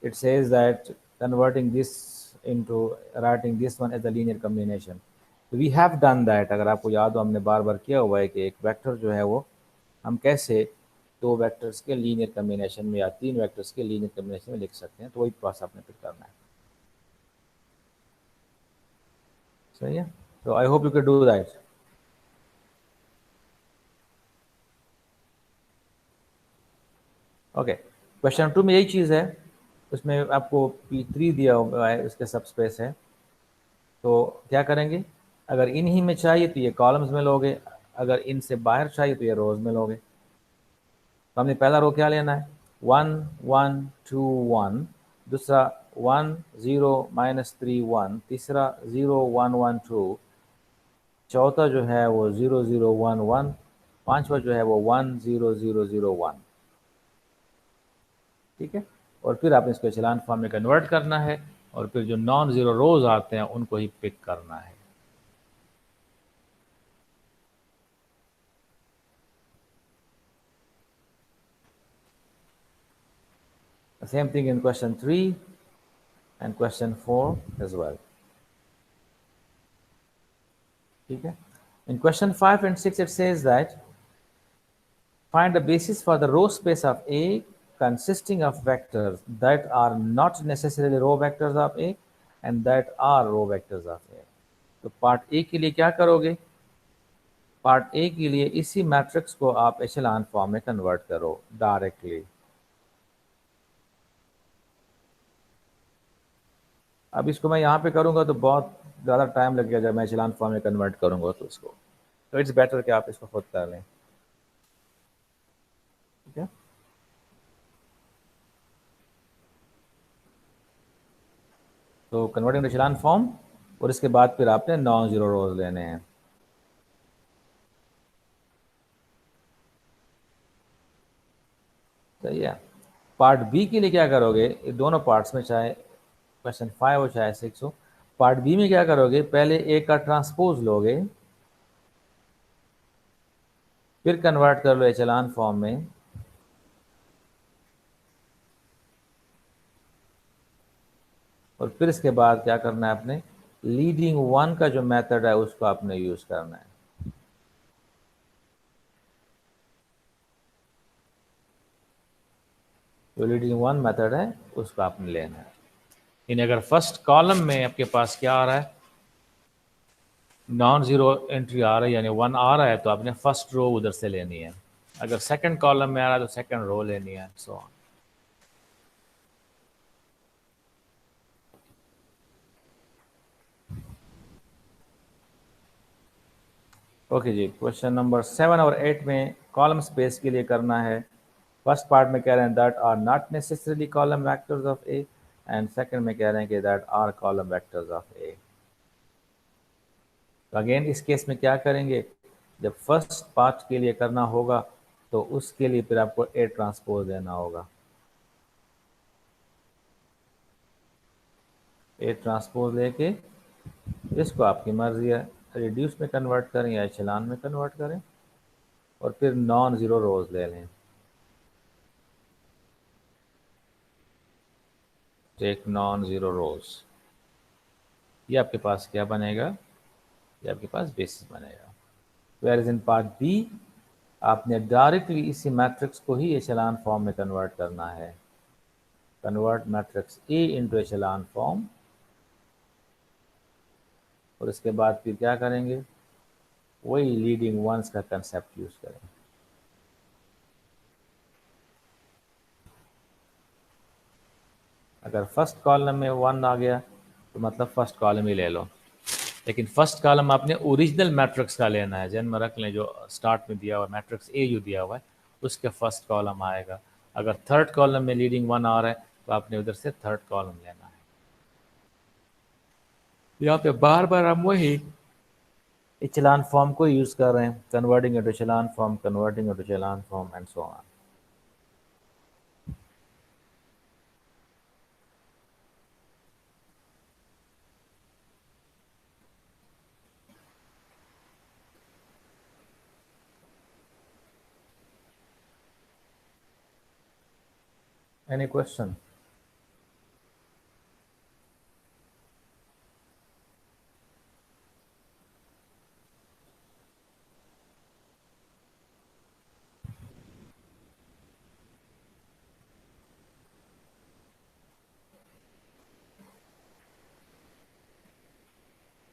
It says that converting this into writing this one as a linear combination. We have done that. अगर आपको याद हो, हमने बार बार किया हुआ है कि एक वेक्टर जो है वो हम कैसे दो वेक्टर्स के लीनियर कॉम्बिनेशन में या तीन वेक्टर्स के लीनियर कॉम्बिनेशन में लिख सकते हैं। तो वही प्रोसेस आपने फिर करना है। सही है, तो आई hope you can do that. Okay, question 2 में यही चीज़ है। उसमें आपको P3 दिया हुआ है, उसके सब स्पेस है। तो क्या करेंगे? अगर इन ही में चाहिए तो ये कॉलम्स में लोगे, अगर इनसे बाहर चाहिए तो ये रोज में लोगे। तो हमने पहला रो क्या लेना है? 1 1 2 1, दूसरा 1 0 -3 1, तीसरा 0 1 1 2, चौथा जो है वो 0 0 1 1, पांचवा जो है वो 1 0 0 0 1। ठीक है, और फिर आपने इसको एचेलॉन फॉर्म में कन्वर्ट करना है, और फिर जो नॉन जीरो रोज आते हैं उनको ही पिक करना है। Same thing in question 3 and question 4 as well. ठीक है, in question 5 and 6 it says that find the basis for the row space of A consisting of vectors that are not necessarily row vectors of A and that are row vectors of A। तो part A के लिए क्या करोगे? Part A के लिए इसी matrix को आप एचेलॉन फॉर्म में कन्वर्ट करो डायरेक्टली। अब इसको मैं यहाँ पे करूँगा तो बहुत ज़्यादा टाइम लगेगा जब मैं एचेलॉन फॉर्म में कन्वर्ट करूँगा तो इसको, तो इट्स बेटर कि आप इसको खुद कर लें। ठीक है, तो कन्वर्टिंग एचेलॉन फॉर्म, और इसके बाद फिर आपने नॉन जीरो रोज लेने हैं। सही है, पार्ट बी के लिए क्या करोगे? ये दोनों पार्ट्स में, चाहे क्वेश्चन 5 हो चाहे 6 हो, पार्ट बी में क्या करोगे? पहले ए का ट्रांसपोज लोगे, फिर कन्वर्ट कर लो एचेलॉन फॉर्म में, और फिर इसके बाद क्या करना है आपने? लीडिंग वन का जो मेथड है उसको आपने यूज करना है। जो लीडिंग वन मेथड है उसको आपने लेना है। यानी अगर फर्स्ट कॉलम में आपके पास क्या आ रहा है? नॉन जीरो एंट्री आ रहा है, यानी 1 आ रहा है, तो आपने फर्स्ट रो उधर से लेनी है। अगर सेकंड कॉलम में आ रहा है तो सेकंड रो लेनी है, सो ऑन। ओके जी, क्वेश्चन नंबर 7 और 8 में कॉलम स्पेस के लिए करना है। फर्स्ट पार्ट में कह रहे हैं that are not necessarily column vectors of A, and second में कह रहे हैं कि that are column vectors of A. तो अगेन इस केस में क्या करेंगे, जब फर्स्ट पार्ट के लिए करना होगा तो उसके लिए फिर आपको ए ट्रांसपोज देना होगा। ए ट्रांसपोज लेके इसको आपकी मर्जी है रिड्यूस में कन्वर्ट करें या एचेलॉन में कन्वर्ट करें, और फिर नॉन ज़ीरो रोज ले लें। टेक नॉन ज़ीरो रोज, ये आपके पास क्या बनेगा, ये आपके पास बेसिस बनेगा। Where is in part B आपने डायरेक्टली इसी मैट्रिक्स को ही एचेलॉन फॉर्म में कन्वर्ट करना है। Convert matrix A into echelon form, और इसके बाद फिर क्या करेंगे, वही लीडिंग वंस का कंसेप्ट यूज करें। अगर फर्स्ट कॉलम में 1 आ गया तो मतलब फर्स्ट कॉलम ही ले लो, लेकिन फर्स्ट कॉलम आपने ओरिजिनल मैट्रिक्स का लेना है। जन्म रख लें जो स्टार्ट में दिया हुआ मैट्रिक्स ए जो दिया हुआ है उसके फर्स्ट कॉलम आएगा। अगर थर्ड कॉलम में लीडिंग 1 आ रहा है तो आपने उधर से थर्ड कॉलम लेना है। यहाँ पे बार बार हम वही इचेलॉन फॉर्म को यूज कर रहे हैं, converting into echelon form, converting into echelon form and so on. Any question?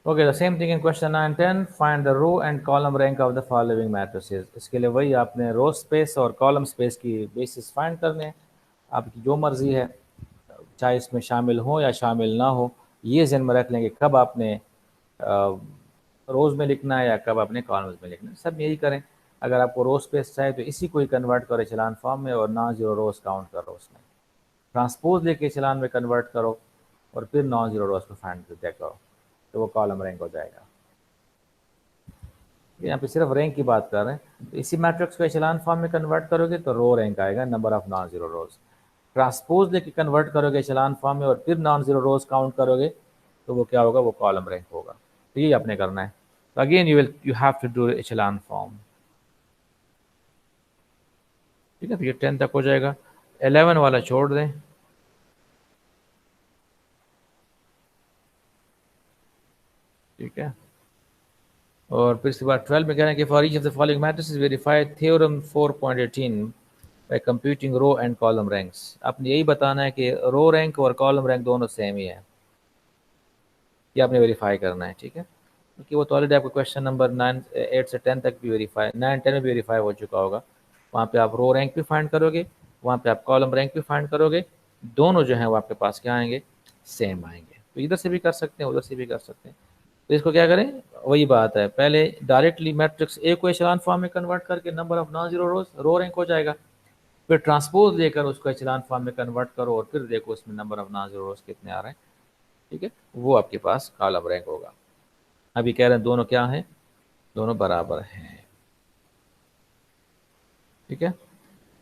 Okay, the same thing in question 9 10. Find the row and column rank of the following matrices. इसके लिए वही आपने row space और column space की basis find करने हैं। आपकी जो मर्जी है, चाहे इसमें शामिल हो या शामिल ना हो, ये ज़हन में रख लेंगे कब आपने रोज़ में लिखना है या कब आपने कॉलम्स में लिखना है। सब यही करें। अगर आपको रो स्पेस चाहिए तो इसी को ही कन्वर्ट करो एचेलॉन फॉर्म में और नॉन जीरो रोज काउंट करो उसमें। ट्रांसपोज लेके एचेलॉन में कन्वर्ट करो और फिर नॉन जीरो रोज को फाइंड करके करो, तो वो कॉलम रैंक हो जाएगा। यहाँ पे सिर्फ रैंक की बात कर रहे हैं, तो इसी मैट्रिक्स को एचेलॉन फॉर्म में कन्वर्ट करोगे तो रो रैंक आएगा, number of non zero rose. Transpose लेके कन्वर्ट करोगे एचेलॉन फॉर्म में और फिर नॉन जीरो रोज काउंट करोगे तो वो क्या होगा, वो कॉलम रैंक होगा। तो यही आपने करना है। तो again you have to do echelon form. ठीक है, तो ये 10 तक हो जाएगा। 11 वाला छोड़ दें। ठीक है, और फिर इसके बाद 12 में कह रहे हैं कि for each of the following matrices verify theorem 4.18 by computing row and column ranks. आपने यही बताना है कि रो रैंक और कॉलम रैंक दोनों सेम ही है, ये आपने वेरीफाई करना है। ठीक है, क्योंकि वो तो ऑलरेडी आपको क्वेश्चन नंबर 9 8 से 10 तक भी वेरीफाई, 9 10 में भी वेरीफाई हो चुका होगा। वहाँ पे आप रो रैंक भी फाइंड करोगे, वहाँ पे आप कॉलम रैंक भी फाइंड करोगे, दोनों जो है वो आपके पास क्या आएंगे, सेम आएंगे। तो इधर से भी कर सकते हैं, उधर से भी कर सकते हैं। तो इसको क्या करें, वही बात है, पहले डायरेक्टली मैट्रिक्स ए को एचेलॉन फॉर्म में कन्वर्ट करके number of non zero rows row rank हो जाएगा। फिर ट्रांसपोज लेकर उसको एचेलॉन फॉर्म में कन्वर्ट करो और फिर देखो उसमें नंबर ऑफ नॉन जीरो रोज कितने आ रहे हैं। ठीक है, वो आपके पास कॉलम रैंक होगा। अभी कह रहे हैं दोनों क्या हैं, दोनों बराबर हैं। ठीक है,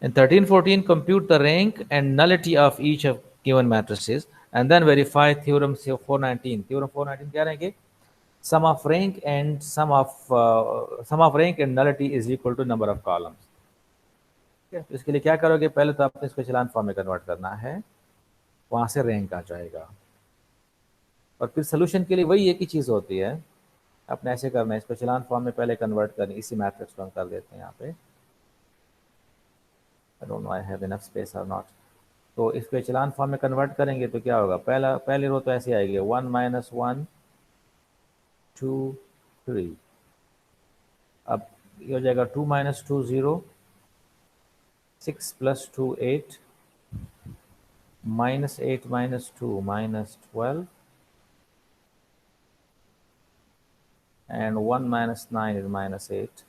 in 13 14 compute the rank and nullity of each of given matrices and then verify theorem 419। theorem 419 कह रहे हैं कि sum of rank and nullity is equal to number of columns। ठीक है, तो इसके लिए क्या करोगे, पहले तो आपने इसको एचेलॉन फॉर्म में कन्वर्ट करना है, वहां से रैंक आ जाएगा, और फिर सोल्यूशन के लिए वही एक ही चीज होती है, आपने ऐसे करना है, इसको एचेलॉन फॉर्म में पहले कन्वर्ट करनी। इसी मैट्रिक्स को हम कर देते हैं यहाँ पे, I don't know I have enough space और नॉट। तो इसको एचेलॉन फॉर्म में कन्वर्ट करेंगे तो क्या होगा, पहली रो तो ऐसे आएगी 1 - 1 2 3। अब ये हो जाएगा 2 - 2 0, 6 + 2 8, -8 - 2 -12, and 1 minus 9 is minus 8.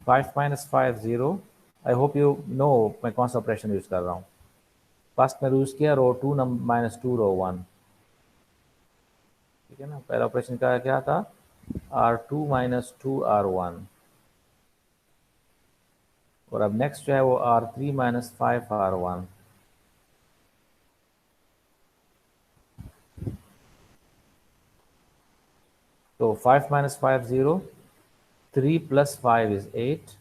5 minus 5 0. I hope you know मैं कौन सा ऑपरेशन यूज कर रहा हूँ. फर्स्ट में यूज किया रो 2 माइनस 2 रो 1. ठीक है ना. पहला ऑपरेशन का क्या था, R2 माइनस 2 R1. और अब नेक्स्ट जो है वो R3 माइनस 5 R1. तो 5 minus 5 0. 3 plus 5 is 8.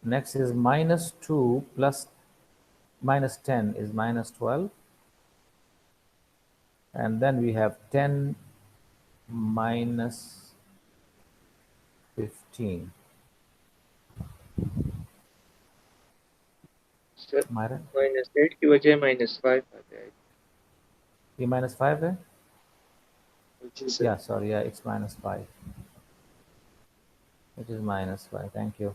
Next is minus 2 plus minus 10 is minus 12. And then we have 10 minus 15. Sir हमारा -8 की वजह -5 आ जाएगा. ये minus 5 है. जी sir. Yeah, sorry, yeah, it's minus 5. It is minus 5. Thank you.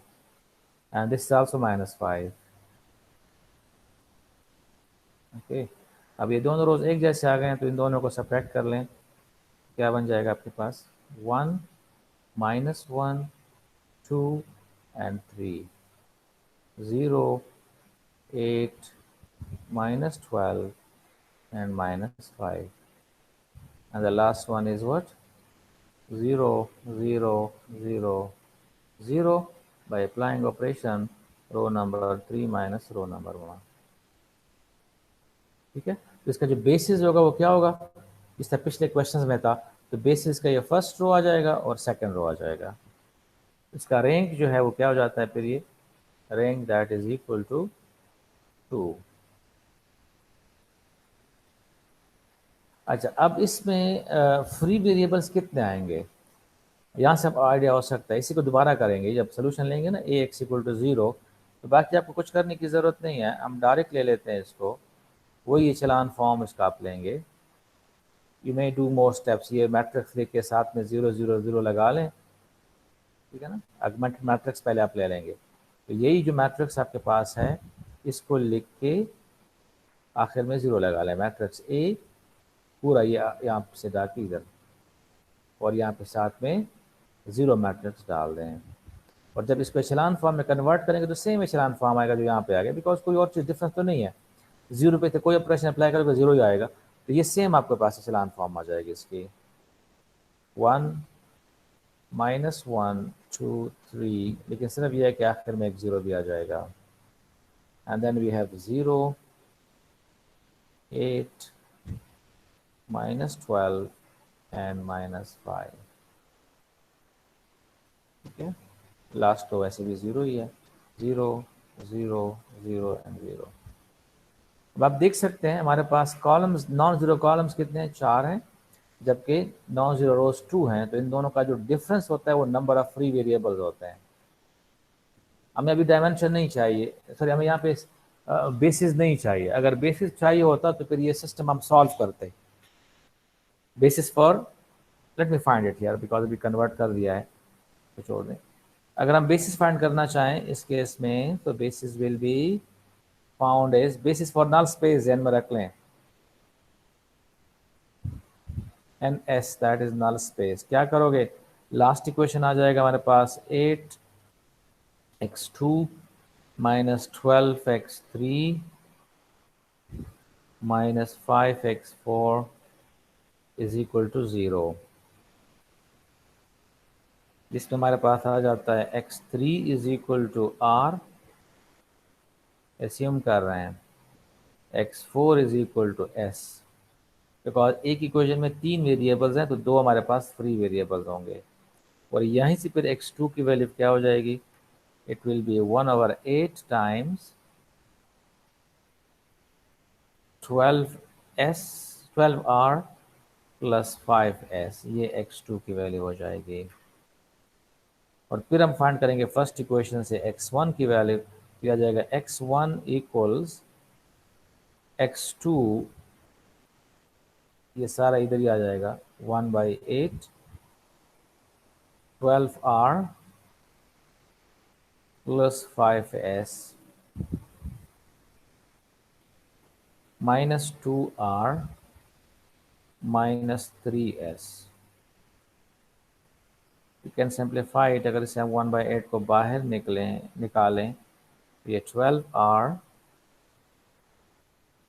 And this is also minus 5. Okay. अब ये दोनों रोज एक जैसे आ गए हैं तो इन दोनों को सब्ट्रैक्ट कर लें. क्या बन जाएगा आपके पास, 1 minus 1 2 and 3. 0 8 minus 12 and minus 5. And the last one is what? 0 0 0 0 by applying operation row number 3 minus row number 1. ठीक है. तो इसका जो बेसिस होगा वो क्या होगा, इस तरह पिछले क्वेश्चंस में था. तो बेसिस का ये फर्स्ट रो आ जाएगा और सेकंड रो आ जाएगा. इसका रैंक जो है वो क्या हो जाता है फिर, ये rank that is equal to 2. अच्छा, अब इसमें फ्री वेरिएबल्स कितने आएंगे, यहाँ से अब आइडिया हो सकता है. इसी को दोबारा करेंगे जब सोल्यूशन लेंगे ना, ए एक्स इक्वल टू 0. तो बाकी आपको कुछ करने की ज़रूरत नहीं है, हम डायरेक्ट ले लेते हैं इसको. वही एचेलॉन फॉर्म इसका आप लेंगे. You may do more steps. ये मैट्रिक्स लिख के साथ में 0 0 0 लगा लें. ठीक है ना. अगमेंटेड मैट्रिक्स पहले आप ले लेंगे. तो यही जो मैट्रिक्स आपके पास है इसको लिख के आखिर में 0 लगा लें. मैट्रिक्स ए पूरा ये यहाँ से डाल इधर, और यहाँ पे साथ में 0 मैट्रिक्स डाल दें. और जब इसको एचेलॉन फॉर्म में कन्वर्ट करेंगे तो सेम एचेलॉन फॉर्म आएगा जो यहाँ पे आ गया, बिकॉज कोई और चीज़ डिफरेंस तो नहीं है. 0 पे तो कोई ऑपरेशन अप्लाई करोगे 0 ही आएगा. तो ये सेम आपके पास एचेलॉन फॉर्म आ जाएगी इसकी. 1 minus 1 2 3, लेकिन सिर्फ यह है कि आखिर में एक 0 भी आ जाएगा. And then we have 0 8 minus 12 and minus 5. ठीक है. लास्ट तो वैसे भी 0 ही है. 0 0 0 एंड 0. अब आप देख सकते हैं हमारे पास कॉलम्स, नॉन जीरो कॉलम्स कितने हैं, 4 हैं, जबकि नॉन जीरो रोज 2 हैं. तो इन दोनों का जो डिफरेंस होता है वो नंबर ऑफ फ्री वेरिएबल्स होते हैं. हमें अभी डायमेंशन नहीं चाहिए, सॉरी हमें यहाँ पे बेसिस नहीं चाहिए. अगर बेसिस चाहिए होता तो फिर ये सिस्टम हम सॉल्व करते. Basis for, let me find it here because अभी कन्वर्ट कर दिया है तो छोड़ दें. अगर हम बेसिस फाइंड करना चाहें इस केस में तो basis will be found as basis for null space, ध्यान में रख लें, N S that is null space. क्या करोगे, लास्ट इक्वेशन आ जाएगा हमारे पास 8x2 minus 12x3 minus 5x4 is equal to 0. जिसमें हमारे पास आ जाता है x3 is equal to r, assume कर रहे हैं, x4 is equal to s. Because एक इक्वेशन में 3 वेरिएबल्स हैं तो 2 हमारे पास फ्री वेरिएबल्स होंगे. और यहीं से फिर x2 की वैल्यू क्या हो जाएगी, it will be 1/8 times 12r plus 5s. ये x2 की वैल्यू हो जाएगी. और फिर हम फाइंड करेंगे फर्स्ट इक्वेशन से x1 की वैल्यू. किया जाएगा x1 इक्वल्स x2, ये सारा इधर ही आ जाएगा, 1/8 12r plus 5s minus 2r -3s। You can simplify it, अगर इसे हम 1/8 को बाहर निकालें तो ये 12r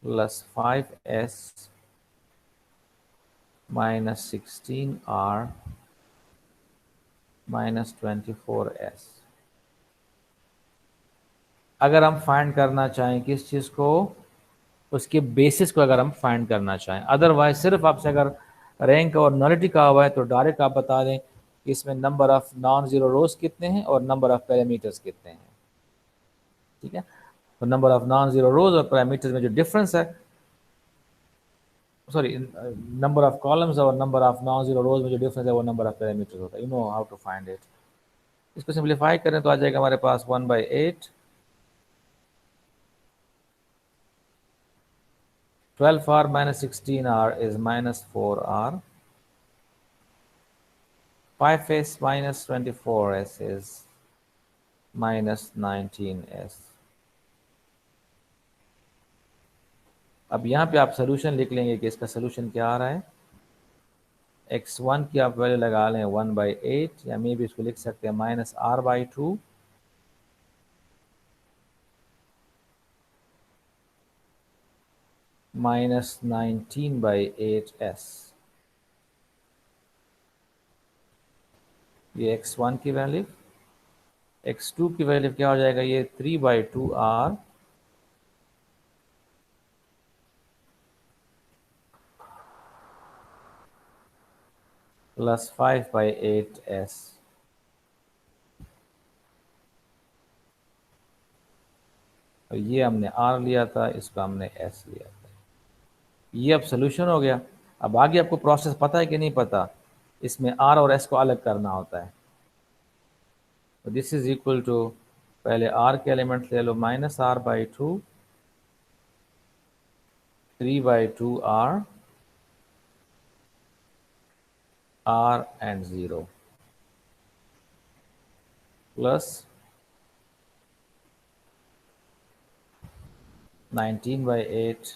plus 5s minus 16r minus 24s। अगर हम फाइंड करना चाहें किस चीज़ को, उसके बेसिस को अगर हम फाइंड करना चाहें, अदरवाइज सिर्फ आपसे अगर रैंक और नलिटी का हुआ है तो डायरेक्ट आप बता दें कि इसमें नंबर ऑफ नॉन जीरो रोज कितने हैं और नंबर ऑफ पैरामीटर्स कितने हैं। ठीक है, तो नंबर ऑफ नॉन जीरो रोज और पैरामीटर्स में जो डिफरेंस है, सॉरी, नंबर ऑफ कॉलम्स और नंबर ऑफ नॉन जीरो रोज में जो डिफरेंस है वो नंबर ऑफ पैरामीटर्स होता है। You know how to find it. इसको सिंप्लीफाई करें तो आ जाएगा हमारे पास 1/8, 12r minus 16r is -4r, 5s minus 24s is -19s। अब यहाँ पे आप सोल्यूशन लिख लेंगे कि इसका सोल्यूशन क्या आ रहा है। x1 की आप वैल्यू लगा लें 1/8, या मे भी इसको लिख सकते हैं -r/2 माइनस 19/8s। ये x1 की वैल्यू। x2 की वैल्यू क्या हो जाएगा, ये 3/2r प्लस 5/8s। और ये हमने r लिया था, इसको हमने s लिया था। ये अब सोल्यूशन हो गया। अब आगे आपको प्रोसेस पता है कि नहीं पता, इसमें r और s को अलग करना होता है। तो दिस इज इक्वल टू, पहले r के एलिमेंट ले लो, -r/2, 3/2r, r and 0 plus 19/8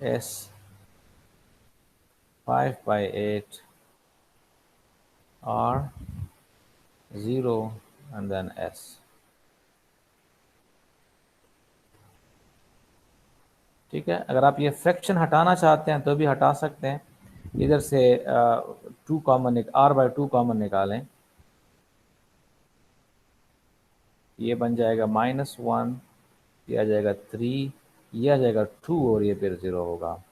s, 5/8 r, 0 and then s। ठीक है, अगर आप ये फ्रैक्शन हटाना चाहते हैं तो भी हटा सकते हैं। इधर से 2 कॉमन, r/2 कॉमन निकालें, ये बन जाएगा -1, ये आ जाएगा 3, ये आ जाएगा 2 और ये फिर 0 होगा।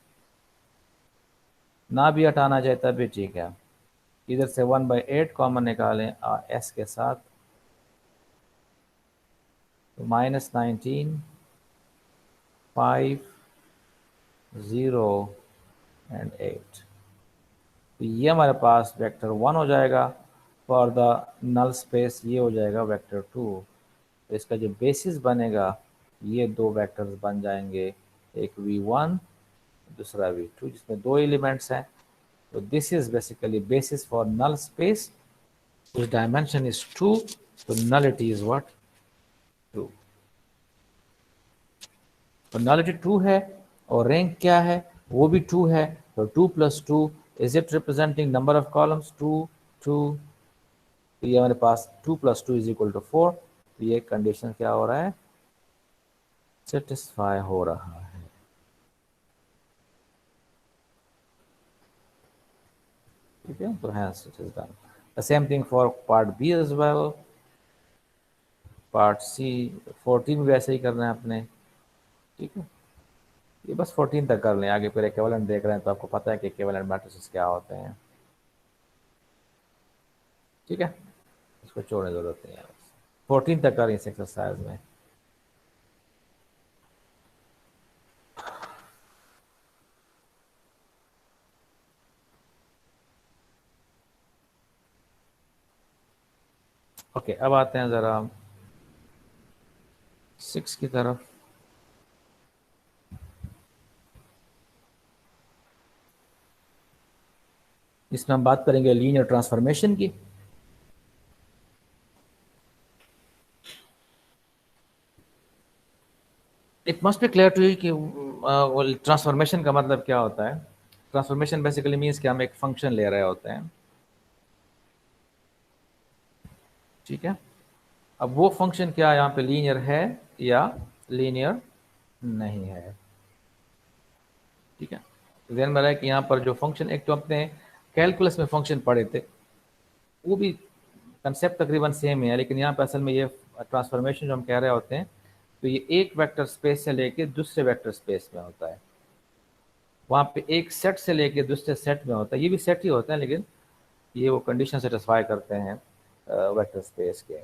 ना भी हटाना चाहे तब भी ठीक है। इधर से 1/8 कॉमन निकालें s के साथ, तो -19, 5, 0 एंड 8। तो ये हमारे पास वेक्टर 1 हो जाएगा। फॉर द नल स्पेस ये हो जाएगा वेक्टर 2। तो इसका जो बेसिस बनेगा, ये दो वेक्टर्स बन जाएंगे, एक v1 दूसरा v2, जिसमें दो एलिमेंट्स हैं। तो this is basically basis for null space, whose dimension is 2, तो nullity is what, 2। तो nullity 2 है और रैंक क्या है, वो भी 2 है। तो 2 + 2 is it representing number of columns, 2 2। तो ये हमारे पास 2 + 2 = 4। तो ये कंडीशन क्या हो रहा है, सेटिस्फाई हो रहा है। ठीक है, तो hence it is done. The same thing for part B as well. Part C 14 भी वैसे ही करना है आपने। ठीक है, ये बस 14 तक कर लें, आगे फिर इक्विवेलेंट देख रहे हैं तो आपको पता है कि इक्विवेलेंट मैट्रिसेस क्या होते हैं। ठीक है, इसको छोड़ने की जरूरत नहीं है, 14 तक करें इस एक्सरसाइज में। ओके, अब आते हैं ज़रा 6 की तरफ। इसमें हम बात करेंगे लीनियर ट्रांसफॉर्मेशन की। It must be clear to you कि ट्रांसफॉर्मेशन का मतलब क्या होता है? ट्रांसफॉर्मेशन बेसिकली मीन्स कि हम एक फंक्शन ले रहे होते हैं, ठीक है। अब वो फंक्शन क्या यहाँ पे लीनियर है या लीनियर नहीं है, ठीक है। ध्यान में रहा कि यहाँ पर जो फंक्शन, एक तो अपने कैलकुलस में फंक्शन पढ़े थे, वो भी कंसेप्ट तकरीबन सेम ही है, लेकिन यहाँ पर असल में ये ट्रांसफॉर्मेशन जो हम कह रहे होते हैं, तो ये एक वेक्टर स्पेस से लेके दूसरे वेक्टर स्पेस में होता है। वहाँ पे एक सेट से लेके दूसरे सेट में होता है, ये भी सेट ही होता है, लेकिन ये वो कंडीशन सेटिस्फाई करते हैं वेक्टर स्पेस के।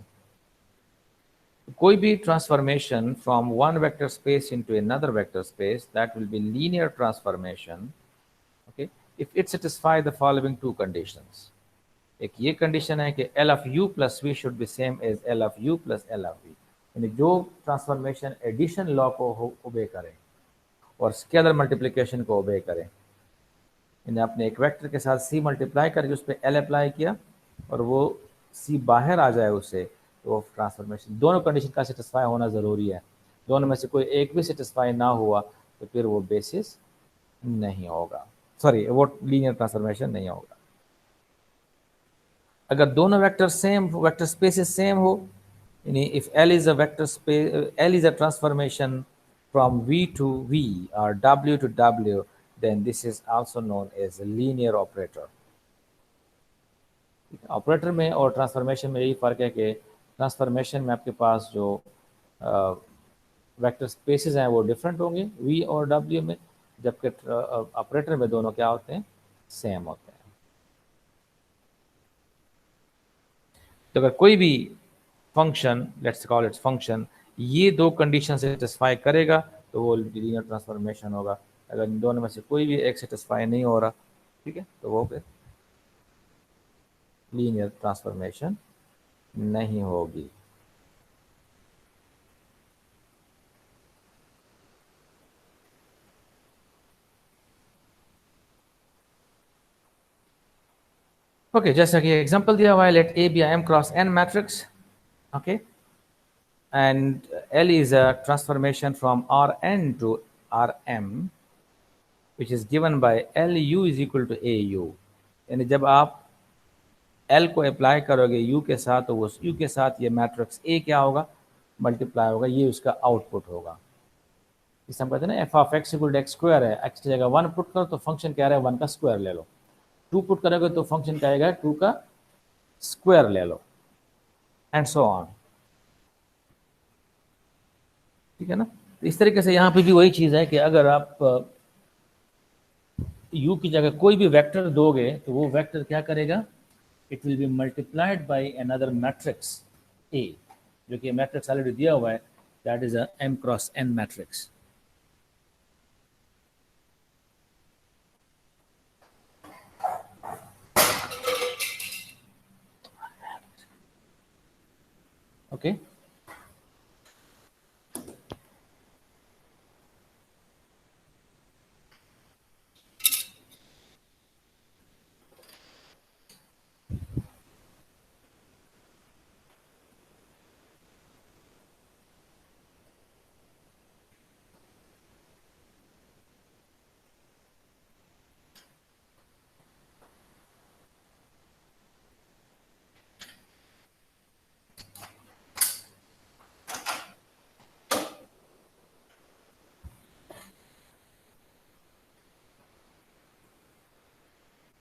कोई भी transformation from one vector space into another vector space, that will be linear transformation, okay, if it satisfy the following two conditions. एक ये कंडीशन है कि L of you plus V should be same as L of you plus L of V, यानी जो transformation addition law को ओबे करे और स्केलर मल्टीप्लिकेशन को ओबे करे। यानी आपने एक वेक्टर के साथ सी मल्टीप्लाई करके उस पर एल अप्लाई किया और वो सी बाहर आ जाए उससे, तो वो ट्रांसफॉर्मेशन, दोनों कंडीशन का सेटिस्फाई होना ज़रूरी है। दोनों में से कोई एक भी सेटिस्फाई ना हुआ तो फिर वो बेसिस नहीं होगा, सॉरी वो लीनियर ट्रांसफॉर्मेशन नहीं होगा। अगर दोनों vector same, vector spaces same हो, यानी if L is a vector space, L is a transformation from V to V or W to W, then this is also known as a linear operator। Operator में और transformation में यही फ़र्क है कि transformation में आपके पास जो वेक्टर स्पेसेस हैं वो डिफरेंट होंगे V और W में, जबकि ऑपरेटर में दोनों क्या होते हैं, सेम होते हैं। तो अगर कोई भी function, let's call its function, ये दो कंडीशन सेटिस्फाई करेगा तो वो लीनियर ट्रांसफॉर्मेशन होगा। अगर इन दोनों में से कोई भी एक सेटिस्फाई नहीं हो रहा, ठीक है, तो वो फिर लीनियर ट्रांसफॉर्मेशन नहीं होगी। ओके, जैसा कि एग्जांपल दिया हुआ है, let A be M cross N matrix, okay, and L is a transformation from Rn to Rm, which is given by Lu is equal to Au। यानी जब आप L को अप्लाई करोगे U के साथ, तो उस U के साथ ये मैट्रिक्स A क्या होगा, मल्टीप्लाई होगा, ये उसका आउटपुट होगा। इसे हम कहते हैं ना f of x equal to x square है, एक्स की जगह 1 पुट करो तो फंक्शन क्या रहा है, 1 का स्क्वायर ले लो। 2 पुट करोगे तो फंक्शन क्या आएगा, 2 का स्क्वायर ले लो, एंड सो ऑन, ठीक है ना। तो इस तरीके से यहाँ पे भी वही चीज़ है कि अगर आप u की जगह कोई भी वेक्टर दोगे तो वो वेक्टर क्या करेगा, it will be multiplied by another matrix A, जो कि मैट्रिक्स ऑलरेडी दिया हुआ है, that is a m cross n matrix. Okay,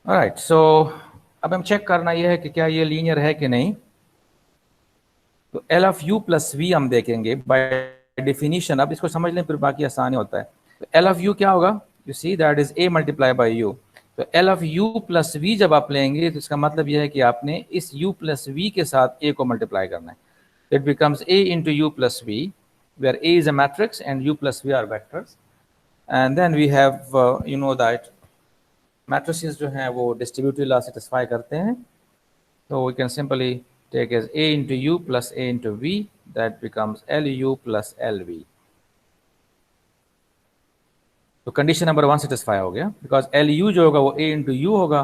alright, so अब हम चेक करना यह है कि क्या ये लीनियर है कि नहीं। तो L of you plus v हम देखेंगे बाय डेफिनेशन, अब इसको समझ लें फिर बाकी आसान होता है। तो एल ऑफ यू क्या होगा, you see that is A multiply by u. तो L of you plus v जब आप लेंगे तो इसका मतलब यह है कि आपने इस यू प्लस वी के साथ ए को मल्टीप्लाई करना है। It becomes A into u plus v, where A is a matrix and u plus v are vectors, and then we have you know that matrices जो हैं वो डिस्ट्रीब्यूटिव लॉ सेटिस्फाई करते हैं। तो we can simply take as a into u plus a into v, that becomes lu plus lv। तो condition number 1 satisfy हो गया, because lu जो होगा वो a इंटू यू होगा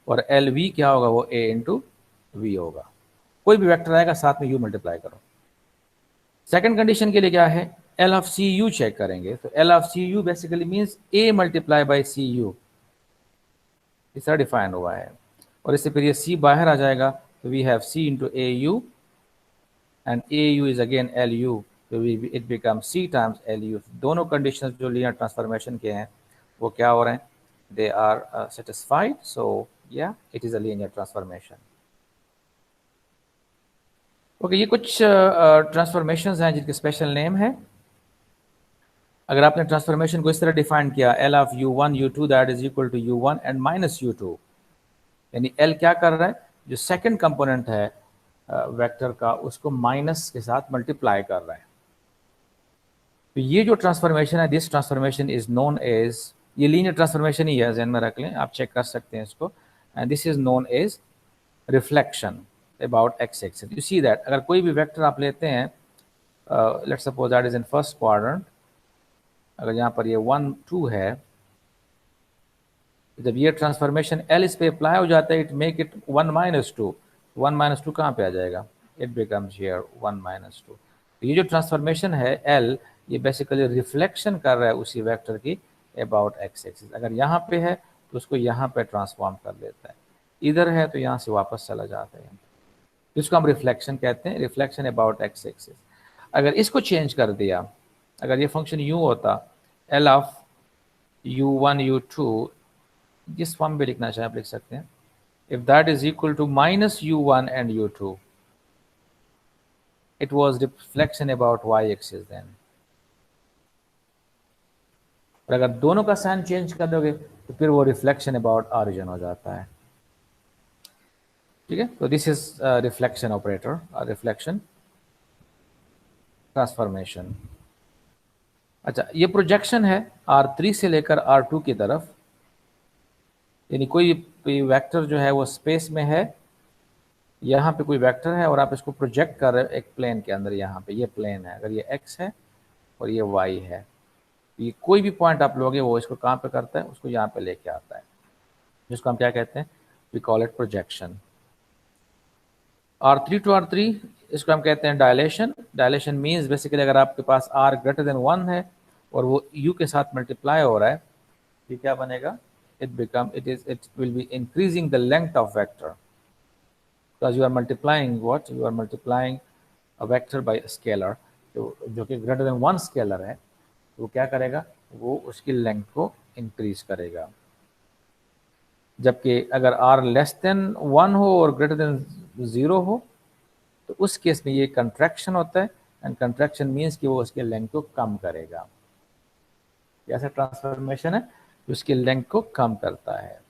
और lv क्या होगा, वो a इंटू वी होगा। कोई भी वेक्टर आएगा साथ में u मल्टीप्लाई करो। सेकंड कंडीशन के लिए क्या है, L of c u check करेंगे तो L of c u basically means A multiply by c u, इस तरह डिफाइन हुआ है। और इससे फिर ये सी बाहर आ जाएगा, तो we have c into A u and A u is again L u, तो it become c times L u. दोनों कंडीशंस जो लीनियर ट्रांसफॉर्मेशन के हैं वो क्या हो रहे हैं, दे आर सेटिस्फाइड, सो या it is a linear transformation. Okay, ये कुछ ट्रांसफॉर्मेशंस हैं जिनके स्पेशल नेम है। अगर आपने ट्रांसफॉर्मेशन को इस तरह डिफाइन किया, L of u one u two that is equal to u one and minus u two, यानी एल क्या कर रहा है, जो सेकंड कंपोनेंट है वेक्टर का उसको माइनस के साथ मल्टीप्लाई कर रहा है। तो ये जो ट्रांसफॉर्मेशन है, this transformation is known as, ये लीनियर ट्रांसफॉर्मेशन ही है, ध्यान में रख लें, आप चेक कर सकते हैं इसको, and this is known as reflection about x axis. You see that अगर कोई भी वेक्टर आप लेते हैं, let's suppose that is in first quadrant, अगर यहाँ पर ये 1 2 है, जब ये ट्रांसफॉर्मेशन एल इस पे अप्लाई हो जाता है, it make it 1 minus two, 1 minus two कहाँ पे आ जाएगा, it becomes here 1 minus two. ये जो ट्रांसफॉर्मेशन है एल, ये बेसिकली रिफ्लेक्शन कर रहा है उसी वेक्टर की अबाउट एक्स एक्सिस। अगर यहाँ पे है तो उसको यहाँ पे ट्रांसफॉर्म कर देता है, इधर है तो यहाँ से वापस चला जाता है, जिसको हम रिफ्लेक्शन कहते हैं, रिफ्लेक्शन अबाउट एक्स एक्सिस। अगर इसको चेंज कर दिया, अगर ये फंक्शन यू होता, L of u one u two, जिस फॉर्म में लिखना चाहे आप लिख सकते हैं, if that is equal to minus u one and u two, it was reflection about y axis then. और अगर दोनों का साइन चेंज कर दोगे तो फिर वो रिफ्लेक्शन अबाउट ऑरिजिन हो जाता है। ठीक है, तो this is reflection operator, reflection transformation. अच्छा, ये प्रोजेक्शन है R3 से लेकर R2 की तरफ, यानी कोई वेक्टर जो है वो स्पेस में है, यहाँ पे कोई वेक्टर है और आप इसको प्रोजेक्ट कर रहे हो एक प्लेन के अंदर, यहाँ पे ये प्लेन है, अगर ये x है और ये y है, ये कोई भी पॉइंट आप लोगे वो इसको कहाँ पे करता है, उसको यहाँ पे लेके आता है, जिसको हम क्या कहते हैं, we call it projection. R3 to R3, इसको हम कहते हैं डायलेशन। डायलेशन मीन्स बेसिकली अगर आपके पास R ग्रेटर देन 1 है और वो U के साथ मल्टीप्लाई हो रहा है, ये क्या बनेगा, it will be increasing the length of vector because you are multiplying what, you are multiplying a vector by a scalar, जो कि ग्रेटर देन 1 स्केलर है, तो वो क्या करेगा, वो उसकी लेंथ को इंक्रीज करेगा। जबकि अगर R लेस देन 1 हो और ग्रेटर देन 0 हो, तो उस केस में ये कंट्रैक्शन होता है, एंड कंट्रैक्शन मीन्स कि वो उसके लेंथ को कम करेगा। ऐसा ट्रांसफॉर्मेशन है जो उसकी लेंथ को कम करता है।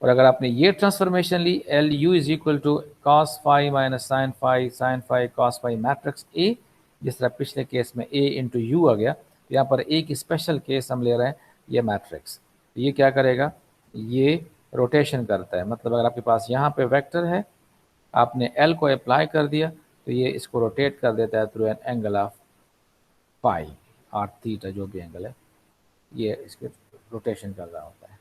और अगर आपने ये ट्रांसफॉर्मेशन ली, L u is equal to cos phi minus sine phi cos phi matrix A, जिस तरह पिछले केस में ए इंटू यू आ गया, तो यहाँ पर एक स्पेशल केस हम ले रहे हैं, ये मैट्रिक्स, ये क्या करेगा, ये रोटेशन करता है। मतलब अगर आपके पास यहाँ पे वेक्टर है, आपने एल को अप्लाई कर दिया, तो ये इसको रोटेट कर देता है through an angle of pi or theta, जो भी एंगल है, ये इसके रोटेशन कर रहा होता है।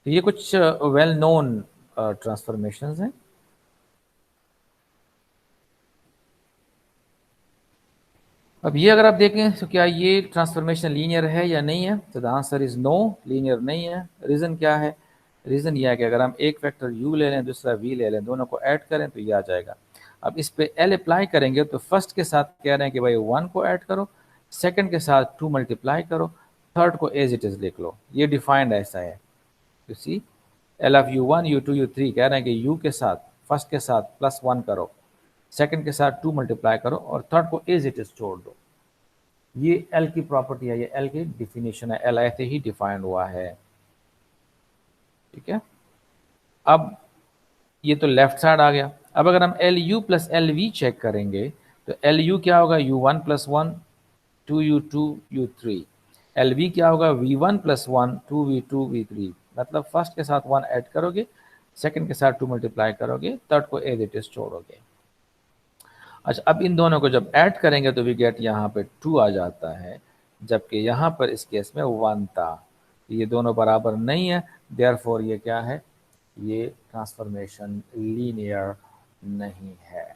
तो ये कुछ वेल नोन ट्रांसफॉर्मेशंस हैं। अब ये अगर आप देखें तो क्या ये ट्रांसफॉर्मेशन लीनियर है या नहीं है, तो the answer is no, linear नहीं है। रीज़न क्या है, रीज़न यह है कि अगर हम एक वेक्टर u ले लें, दूसरा v ले लें, दोनों को ऐड करें तो ये आ जाएगा। अब इस पे l अप्लाई करेंगे तो फर्स्ट के साथ कह रहे हैं कि भाई 1 को ऐड करो, सेकंड के साथ 2 मल्टीप्लाई करो, थर्ड को एज इट इज़ लिख लो, ये डिफाइंड ऐसा है। You see, L of u1 u2 u3 कह रहे हैं कि u के साथ फर्स्ट के साथ +1 करो, सेकंड के साथ 2 मल्टीप्लाई करो और थर्ड को एज इट इज छोड़ दो। ये एल की प्रॉपर्टी है, ये एल की डिफिनेशन है, एल ऐसे ही डिफाइंड हुआ है। ठीक है, अब ये तो लेफ्ट साइड आ गया। अब अगर हम L u plus L v check करेंगे तो एल यू क्या होगा, u1 + 1 2u2 u3, L V क्या होगा, v1 + 1 2v2 v3। मतलब फर्स्ट के साथ 1 ऐड करोगे, सेकंड के साथ 2 मल्टीप्लाई करोगे, थर्ड को एज इट इज छोड़ोगे। अच्छा, अब इन दोनों को जब ऐड करेंगे तो वी गेट यहाँ पे 2 आ जाता है, जबकि यहाँ पर इस केस में 1 था। ये दोनों बराबर नहीं है, देयरफॉर ये क्या है, ये ट्रांसफॉर्मेशन लीनियर नहीं है।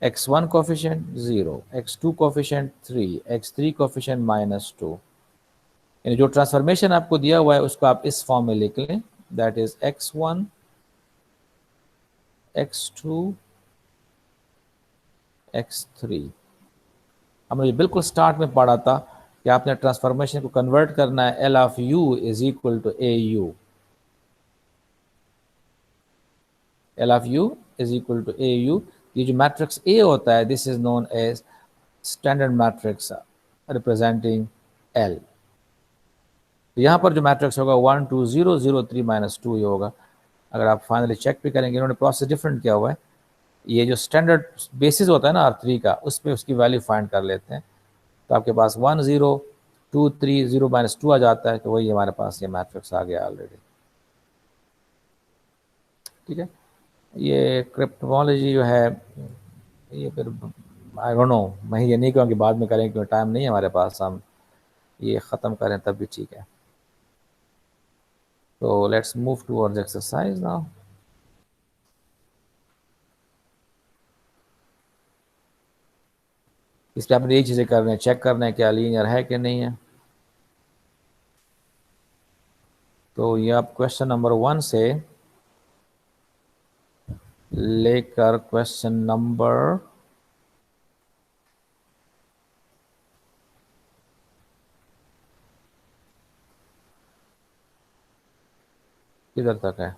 x1 coefficient 0, x2 coefficient 3, x3 coefficient -2। यानी जो ट्रांसफॉर्मेशन आपको दिया हुआ है उसको आप इस फॉर्म में लिख लें, that is x1 x2 x3। हमने ये बिल्कुल स्टार्ट में पढ़ा था कि आपने ट्रांसफॉर्मेशन को कन्वर्ट करना है, L of u is equal to AU। L of u is equal to AU। ये जो मैट्रिक्स A होता है, this is known as standard matrix representing L। तो यहाँ पर जो मैट्रिक्स होगा 1 2 0 0 3 -2 ये होगा। अगर आप फाइनली चेक भी करेंगे, इन्होंने प्रोसेस डिफरेंट किया हुआ है। ये जो स्टैंडर्ड बेसिस होता है ना R3 का, उस पर उसकी वैल्यू फाइंड कर लेते हैं। तो आपके पास 1 0 2 3 0 -2 आ जाता है, तो वही हमारे पास ये मैट्रिक्स आ गया ऑलरेडी। ठीक है, ये क्रिप्टोलॉजी जो है ये फिर आई डोंट नो, मैं ये नहीं कहूँ कि बाद में करें क्योंकि टाइम नहीं है हमारे पास, हम ये ख़त्म करें तब भी ठीक है। तो let's move towards exercise now. इस पर आपने यही चीज़ें कर रहे हैं, चेक करना है क्या लीनियर है कि नहीं है। तो ये आप क्वेश्चन नंबर 1 से लेकर क्वेश्चन नंबर किधर तक है?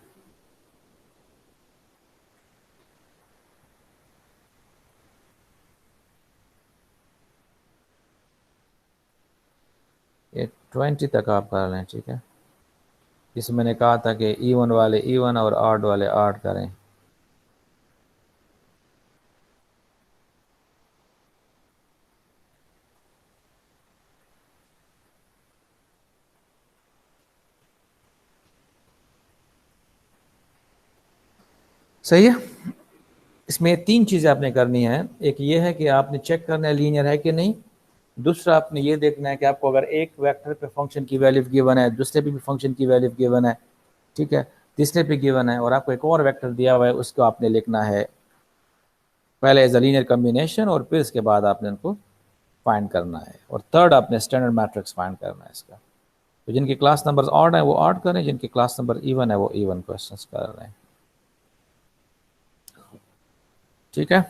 ये 20 तक आप कर लें, ठीक है। जिसमें मैंने कहा था कि इवन वाले इवन और ऑड वाले ऑड करें। सही है। इसमें 3 चीज़ें आपने करनी है। एक ये है कि आपने चेक करना है लीनियर है कि नहीं। दूसरा आपने ये देखना है कि आपको अगर एक वेक्टर पे फंक्शन की वैल्यू गिवन है, दूसरे पे भी फंक्शन की वैल्यू गिवन है, ठीक है, तीसरे पे गिवन है और आपको एक और वेक्टर दिया हुआ है, उसको आपने लिखना है पहले एज अ लीनियर कम्बिनेशन और फिर इसके बाद आपने उनको फाइंड करना है। और थर्ड आपने स्टैंडर्ड मैट्रिक्स फाइंड करना है इसका। तो जिनके क्लास नंबर्स ऑड है वो ऑड करें, जिनके क्लास नंबर इवन है वो इवन क्वेश्चंस कर रहे हैं। ठीक है,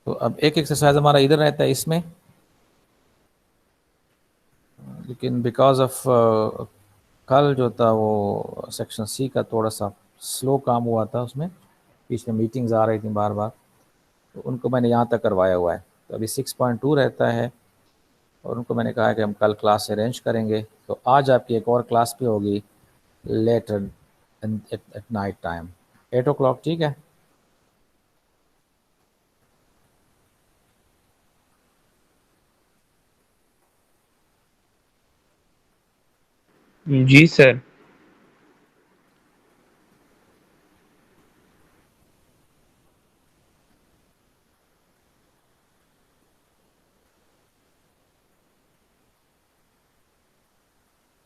तो अब एक एक्सरसाइज हमारा इधर रहता है इसमें, लेकिन बिकॉज ऑफ कल जो था वो सेक्शन सी का थोड़ा सा स्लो काम हुआ था, उसमें बीच में मीटिंग्स आ रही थी बार बार, तो उनको मैंने यहाँ तक करवाया हुआ है। तो अभी 6.2 रहता है और उनको मैंने कहा है कि हम कल क्लास अरेंज करेंगे। तो आज आपकी एक और क्लास भी होगी letter at night time 8 o'clock, ठीक है। जी सर।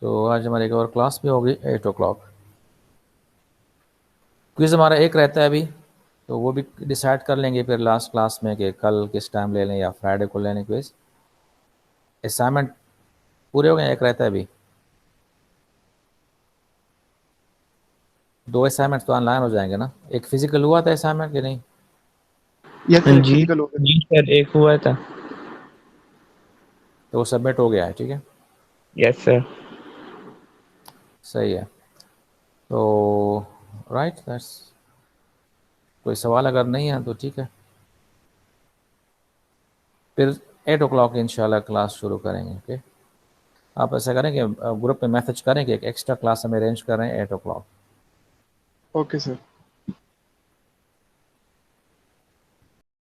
तो आज हमारी एक और क्लास भी होगी 8 o'clock। क्विज हमारा एक रहता है अभी, तो वो भी डिसाइड कर लेंगे फिर लास्ट क्लास में कि कल किस टाइम ले लें या फ्राइडे को ले लें क्विज। असाइनमेंट पूरे हो गए, एक रहता है अभी। 2 असाइनमेंट तो ऑनलाइन हो जाएंगे ना। एक फिजिकल हुआ था असाइनमेंट कि नहीं? यस सर, जी फिजिकल हो गया। जी सर, एक हुआ था। तो वो सबमिट हो गया है, ठीक है। Yes sir. सही है। तो राइट, दैट्स, कोई सवाल अगर नहीं है तो ठीक है, फिर 8 o'clock इंशाल्लाह क्लास शुरू करेंगे। ओके, आप ऐसा करें कि ग्रुप में मैसेज करें कि एक एक्स्ट्रा क्लास हमें अरेंज करें 8 o'clock। Okay sir.